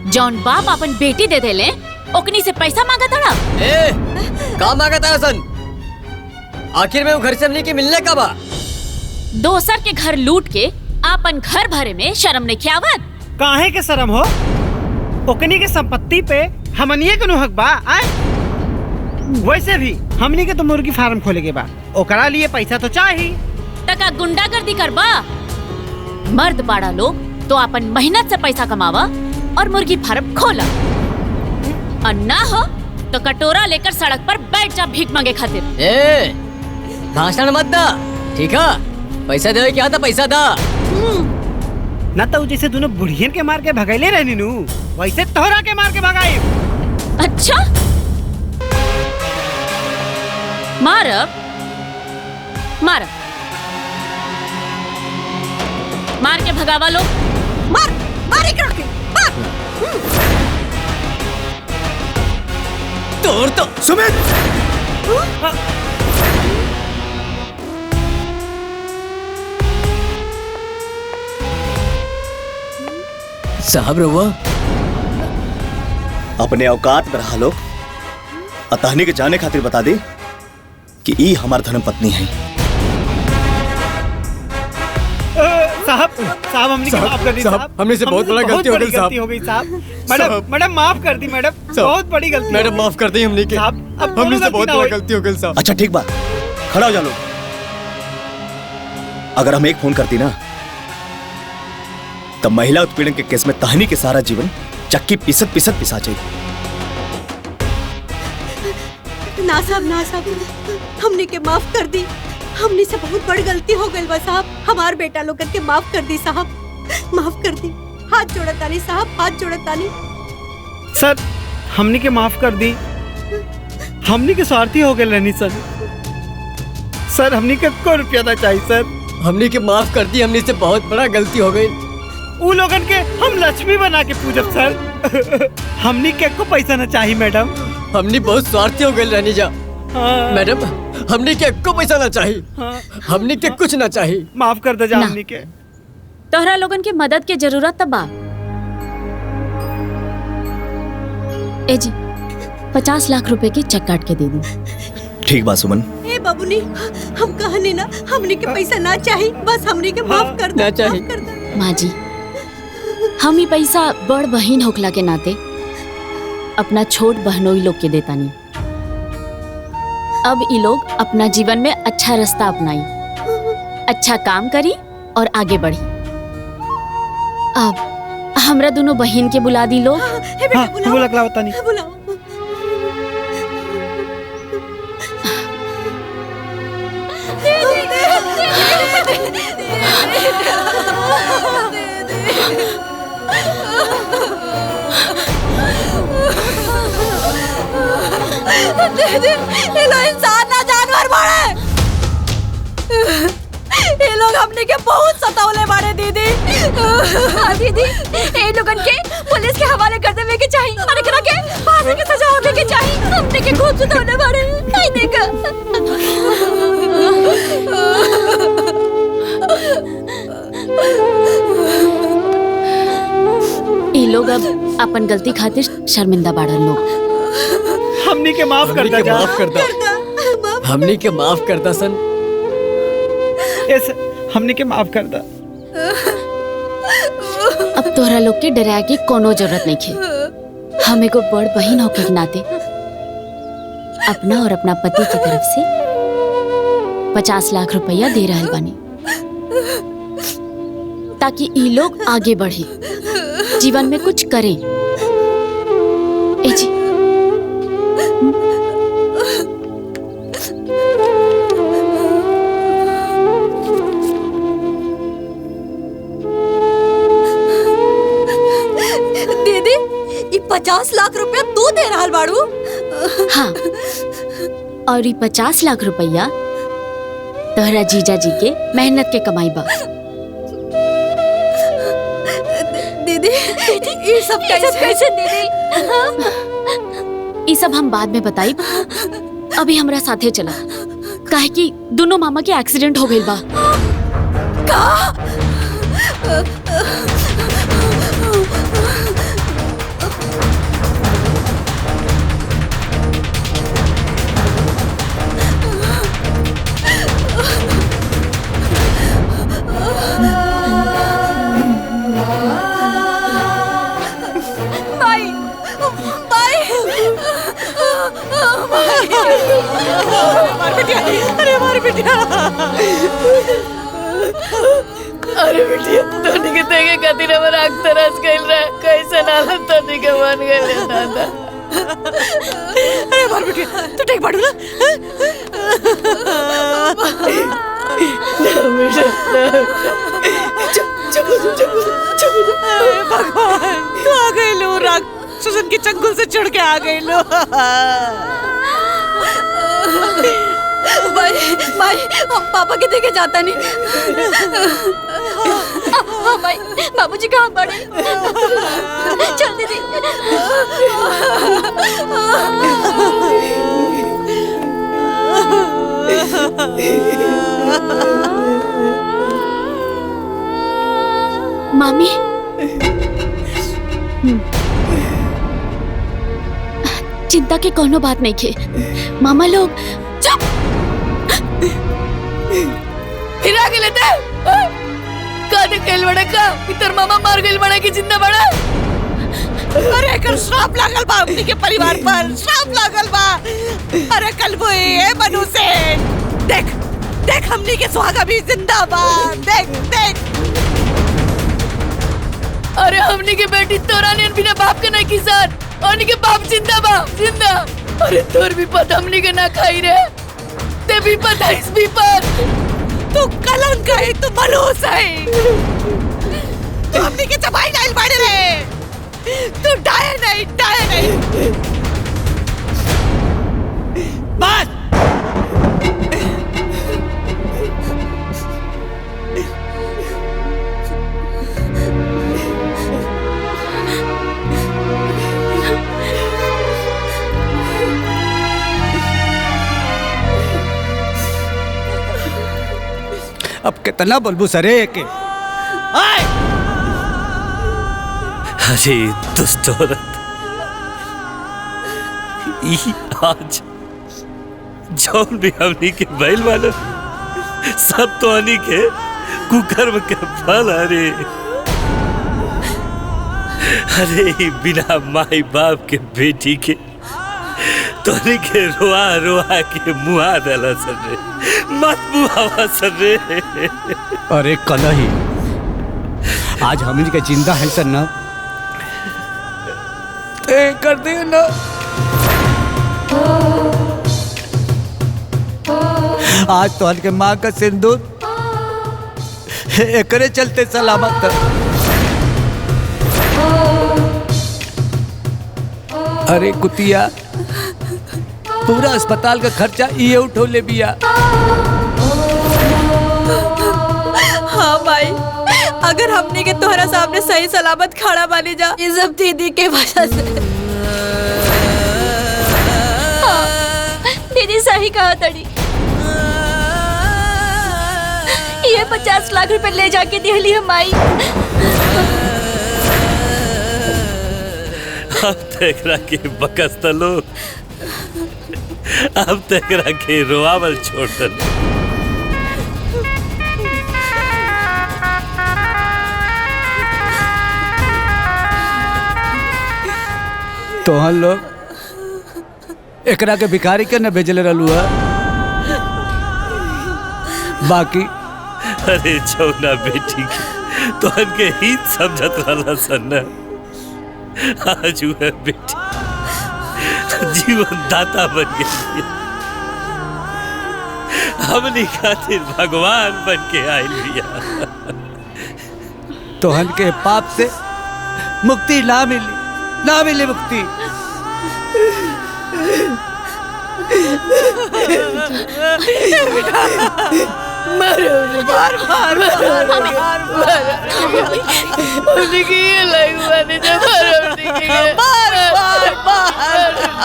जौन बाप अपन बेटी दे देले ओकनी से पैसा मांगा तड़ा। ए, का मांगा तारा सन? आखिर में वो घर से हमने के मिलने का बा? दोसर के घर लूट के आपन घर भरे में शर्म नहीं खियावत? काहे के शर्म हो? ओकनी के संपत्ति पे हमनिए के हक बा। वैसे भी हमनी के तो मुर्गी फार्म खोले के बा, ओकरा लिए पैसा तो चाहिए। टका गुंडागर्दी करबा? मर्द बाड़ा लोग तो अपन मेहनत से पैसा कमावा और मुर्गी फार्म खोला, और ना हो तो कटोरा लेकर सड़क पर बैठ जा भीख मांगे खातिर। ए, भाषण मत दा, ठीक है? पैसा दे क्या था, पैसा दा। ना तो जैसे दोनों बुढ़ियन के मार के भगाइले रहनी नु, वैसे तोहरा के मार के भगाई। अच्छा, मारब मारब, मार के भगावा लो। मार मार एकरा के मार। तोड़ तो सुमित। साहब रहुआ अपने औकात में रहा लोग, अतहनी के जाने खातिर बता दे कि ई हमार धर्म पत्नी है। साहब साहब हमने माफ कर दी साहब, हमने से बहुत बड़ा गलती हो गई साहब। हो गई साहब। मैडम माफ कर दी मैडम, बहुत बड़ी गलती। मैडम माफ कर दी हमने के, हमने से बहुत बड़ा गलती हो गई साहब। अच्छा ठीक बात, खड़ा हो जा लोग। अगर हम एक फोन करती ना तब महिला उत्पीड़न के केस में तहनी के सारा जीवन चक्की पिसत पिसत पिसा जाए। ना साहब हमने के माफ कर दी, हमने से बहुत बड़ी गलती हो गई बा साहब। हमार बेटा लोग के माफ कर दी साहब, माफ कर दी। हाथ जोड़तानी साहब, हाथ जोड़तानी। सर हमने के माफ कर दी, हमने के स्वार्थी हो गए रहनी सर। सर हमने के को रुपया ना चाहिए सर। हमने के माफ कर दी, हमने से बहुत बड़ा गलती हो गई। वो लोगन के हम लक्ष्मी बना के पूजब सर। हमने के को पैसा ना चाहिए मैडम। हमने बहुत स्वार्थी हो गए रहनी जा। मैडम हमने के को पैसा ना चाहिए, हमने के कुछ ना चाहिए। माफ कर दे जा हमने के। तोहरा लोगन के मदद के जरूरत तब बा। ए जी 50 लाख रुपए की चेक काट के दे दी। ठीक बात सुमन। ए बाबूनी, हम कहनी ना हमने के पैसा ना चाहिए, बस हमने के माफ कर दे। ना चाहिए। माँ जी, हम ही पैसा बड़ बहन होखला के नाते अपना छोट बहनोई लोग के देता नहीं। अब ये लोग अपना जीवन में अच्छा रास्ता अपनाई, अच्छा काम करी और आगे बढ़ी। अब हमरा दोनों बहन के बुला दी लो। हाँ, बुला के लाओ तनी। बुलाओ। दीदी, ये लोग इंसान ना जानवर बाड़े। ये लोग हमने के बहुत सतावले बाड़े दीदी। हाँ दीदी, ये लोगन के पुलिस के हवाले कर देवे के चाहिए और एकरा के फांसी की सजा होवे के चाहिए। हमने के खूब सतावले बाड़े। नहीं देखा। ये लोग अब अपन गलती खातिर शर्मिंदा बाड़न लोग। हमनी के माफ कर दे। माफ कर दो। हमनी के माफ कर दा सन। हमनी के माफ कर दा। अब तोहरा लोग के डरा के कोनो जरूरत नहीं खे। हम एगो बड़ बहन होके के नाते अपना और अपना पति की तरफ से 50 लाख रुपया दे रहल बानी, ताकि ई लोग आगे बढ़े, जीवन में कुछ करें। ए जी दीदी, ये 50 लाख रुपया तू दे रहल बाड़ू? हाँ, और ये 50 लाख रुपया तोहरा जीजा जी के मेहनत के कमाई बा। दीदी, ये सब कैसे दीदी? ये सब हम बाद में बताई। अभी हमरा साथे चला, काहे कि दोनों मामा के एक्सीडेंट हो गइल बा। हमारी बिटिया। अरे बिटिया, तोनी के देखे खातिर हमर आँख तरस गइल रहे। कैसे नालत तोनी के बन गइल दादा। अरे हमारी बिटिया, तू ठीक बाड़ू ना? भगवान, तू आ गई लो। राक्षसन के चंगुल से चढ़ के आ गई लो। भाई, हम पापा के देखे जाता नहीं। हाँ भाई, बाबूजी कहाँ पड़े? चल दीदी। मामी, चिंता के कोनो बात नहीं खे। मामा लोग चुप। फिर आगे लेते का देख गइल बड़ा का इतर मामा मार गइल बड़ा कि जिंदा बड़ा। अरे कल श्राप लागल बा अपनी के परिवार पर, श्राप लागल बा। अरे कल वो ये मनु से देख देख हमनी के सुहागा भी जिंदा बा। देख देख। अरे हमनी के बेटी तोरा ने बिना बाप के नहीं किसान, हमनी के बाप जिंदा बा, जिंदा। अरे तोर भी पता हमनी के ना खाई रे, ते भी पता इस भी पर। तू कलंक है, तू मलूस है। तू हमनी के चबाई डाल बाड़े रे। तू डाये नहीं, डाये नहीं। बस। अब कितना बोलबू सरे के? अरे दुष्ट औरत, ई आज जौन भी हमनी के बैल वाला सब तो हनी के कुकर्म के फल। अरे बिना माई बाप के बेटी के तोरी के रोआ रोआ के मुआ डाला सर रे, मत मुआवा सर रे। अरे कलही, आज हमनी के जिंदा है सर ना, कर दे ना। आज तो हल्के माँ का सिंदूर एकरे चलते सलामत है। अरे कुतिया, पूरा अस्पताल का खर्चा ये उठो ले बिया। हाँ भाई, अगर हमने के तोहरा सामने सही सलामत खड़ा बानी जा, ये सब दीदी के वजह से। दीदी सही कहा तड़ी। ये 50 लाख रुपए ले जाके दिहली हम आई। अब तेरा के बकस तलो, अब तेरा के रोआवल छोड़ तलो। तो हम लोग एकरा के भिखारी के न भेजले रहलू है। बाकी अरे जौना बेटी के तो के हित समझत रहला सन। आज वह बेटी जीवन दाता बन गई, हमनी खातिर भगवान बन के आइल बिया। तोहन के पाप से मुक्ति ना मिली, ना मिली मुक्ति। मारो मार मार मार उन्हीं की ये लगवा ने जब मार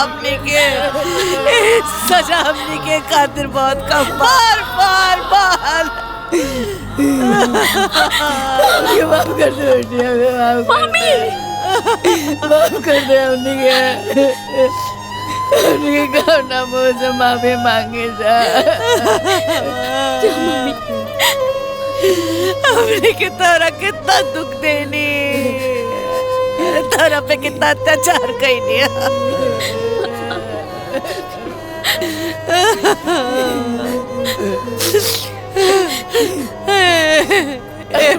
अपने के सजा अपने के खातिर बहुत कम। मार मार मार माफ कर दो मम्मी, माफ कर दे उन्हीं के ना मुँह से माफी मांगे जा। हमने के तारा कितना दुख देनी, तारा पे कितना अत्याचार कईनी।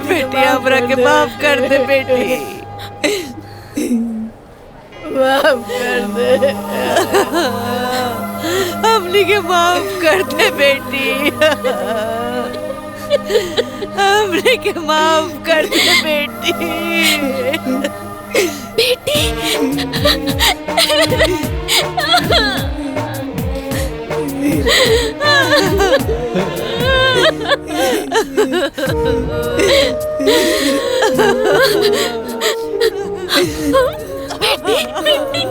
बेटी हमरा के माफ कर दे बेटी, माफ कर दे, हमने के माफ कर दे बेटी, हमने के माफ कर दे बेटी। बेटी बेटी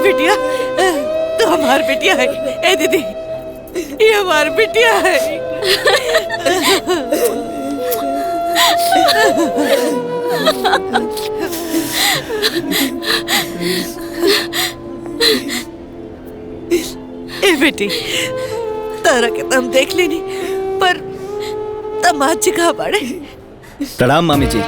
बिटिया, तो हमार बिटिया है। ए दीदी, ये हमार बिटिया है। ए बेटी, तारा के तो हम देख लेनी, पर तमाची कहाँ पड़े। प्रणाम मामी जी।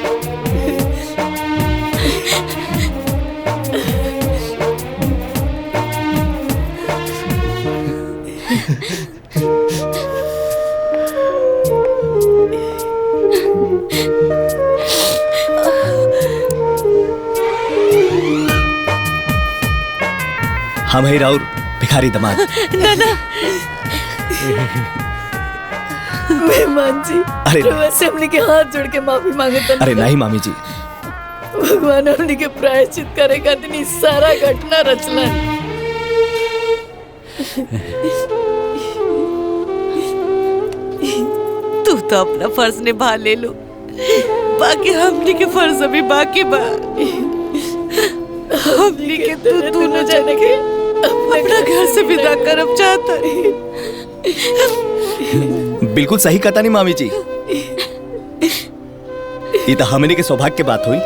हम है राउर भिखारी दमाद। नाना मेहमान जी, अरे वैसे हमने के हाथ जोड़ के माफी मांगे तो अरे नहीं मामी जी, भगवान हमने के प्रायश्चित करे खातिर ई सारा घटना रचलन। तू तो अपना फर्ज निभा ले लो, बाकी हमने के फर्ज अभी बाकी बा। हमने के तू दोनों जने के अपना घर से विदा करब चाहता रही। बिल्कुल सही कहता नहीं मामी जी, ये तो हमने के सौभाग्य की बात हुई।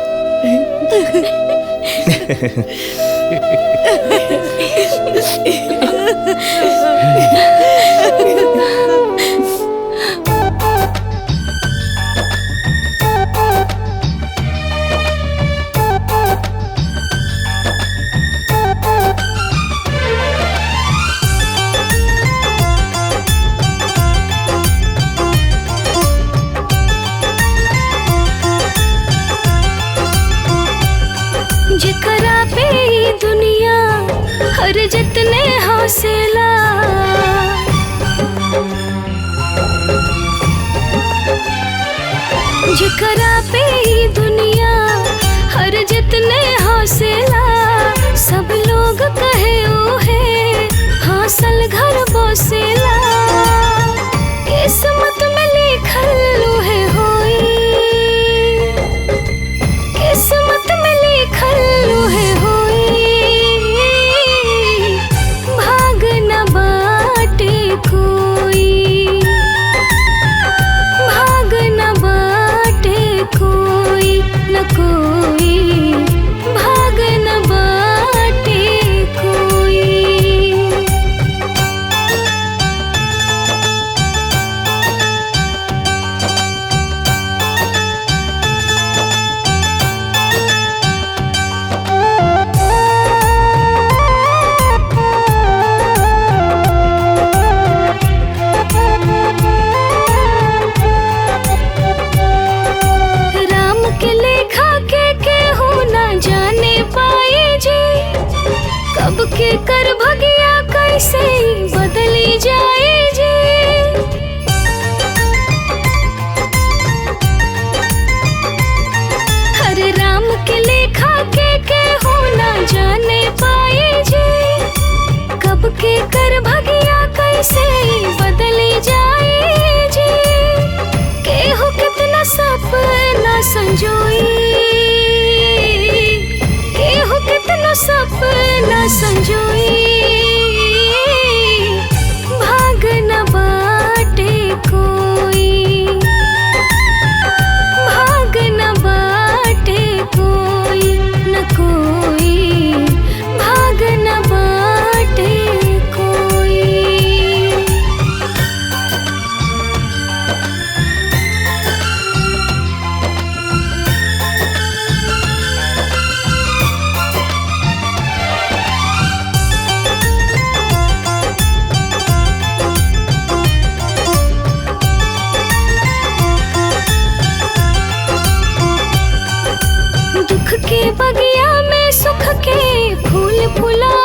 जेकरा पे ई दुनिया हर जितने हौसला, जेकरा पे ई दुनिया हर जितने हौसला, सब लोग कहे ओ है हासिल घर बसेला। किस्मत में लिखल है होई, किस्मत में लिखल है होई, भाग न बाटे कोई, भाग न बाटे कोई न कोई, भाग न बाटे कोई। राम के लेखा के केहू ना जाने पाए जी, कब के कर भगिया कैसे बदली जाए जी। हरे राम के लेखा के केहू ना जाने पाए जी, कब के कर भगिया कैसे बदली जाए जी। केहू कितना सपना संजोई, केहू कितना सपना संजोई, भाग न बाटे कोई, भाग न बाटे कोई न कोई, भाग न बाटे कोई। दुख के बगिया में सुख के फूल फुला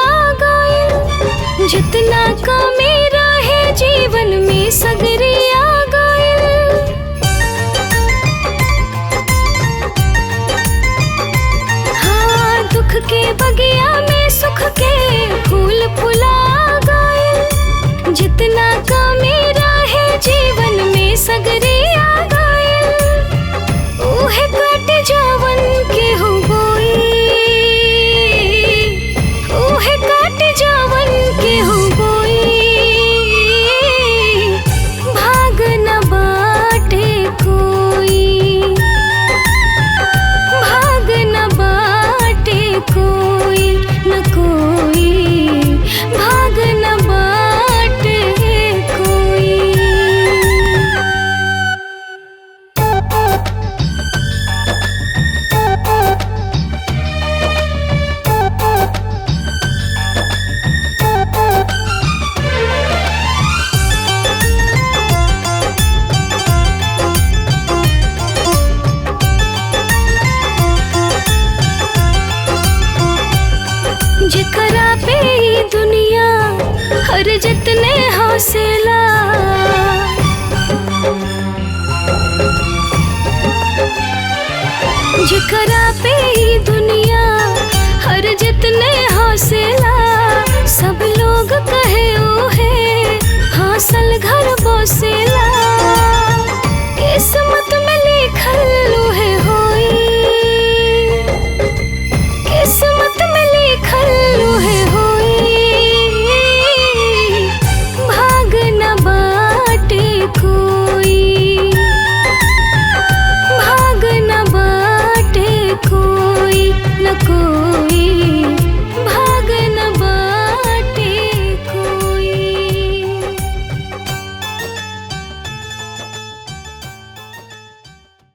गए, जितना कमी रहे जीवन में सगरे आ गए। हाँ, दुख के बगिया में सुख के फूल फुला गए, जितना कमी रहे जीवन में सगरे आ गए। ओहे कट जावन के हो बोई, ओहे कट जावन के हो बोई, भाग न बाटे कोई, भाग न बाटे कोई न कोई, भाग न बाटे कोई। जेकरा पे ई दुनिया हर जितने हौसला, जेकरा पे ई दुनिया हर जितने हौसला, सब लोग कहे ओ है हासिल घर बसेला।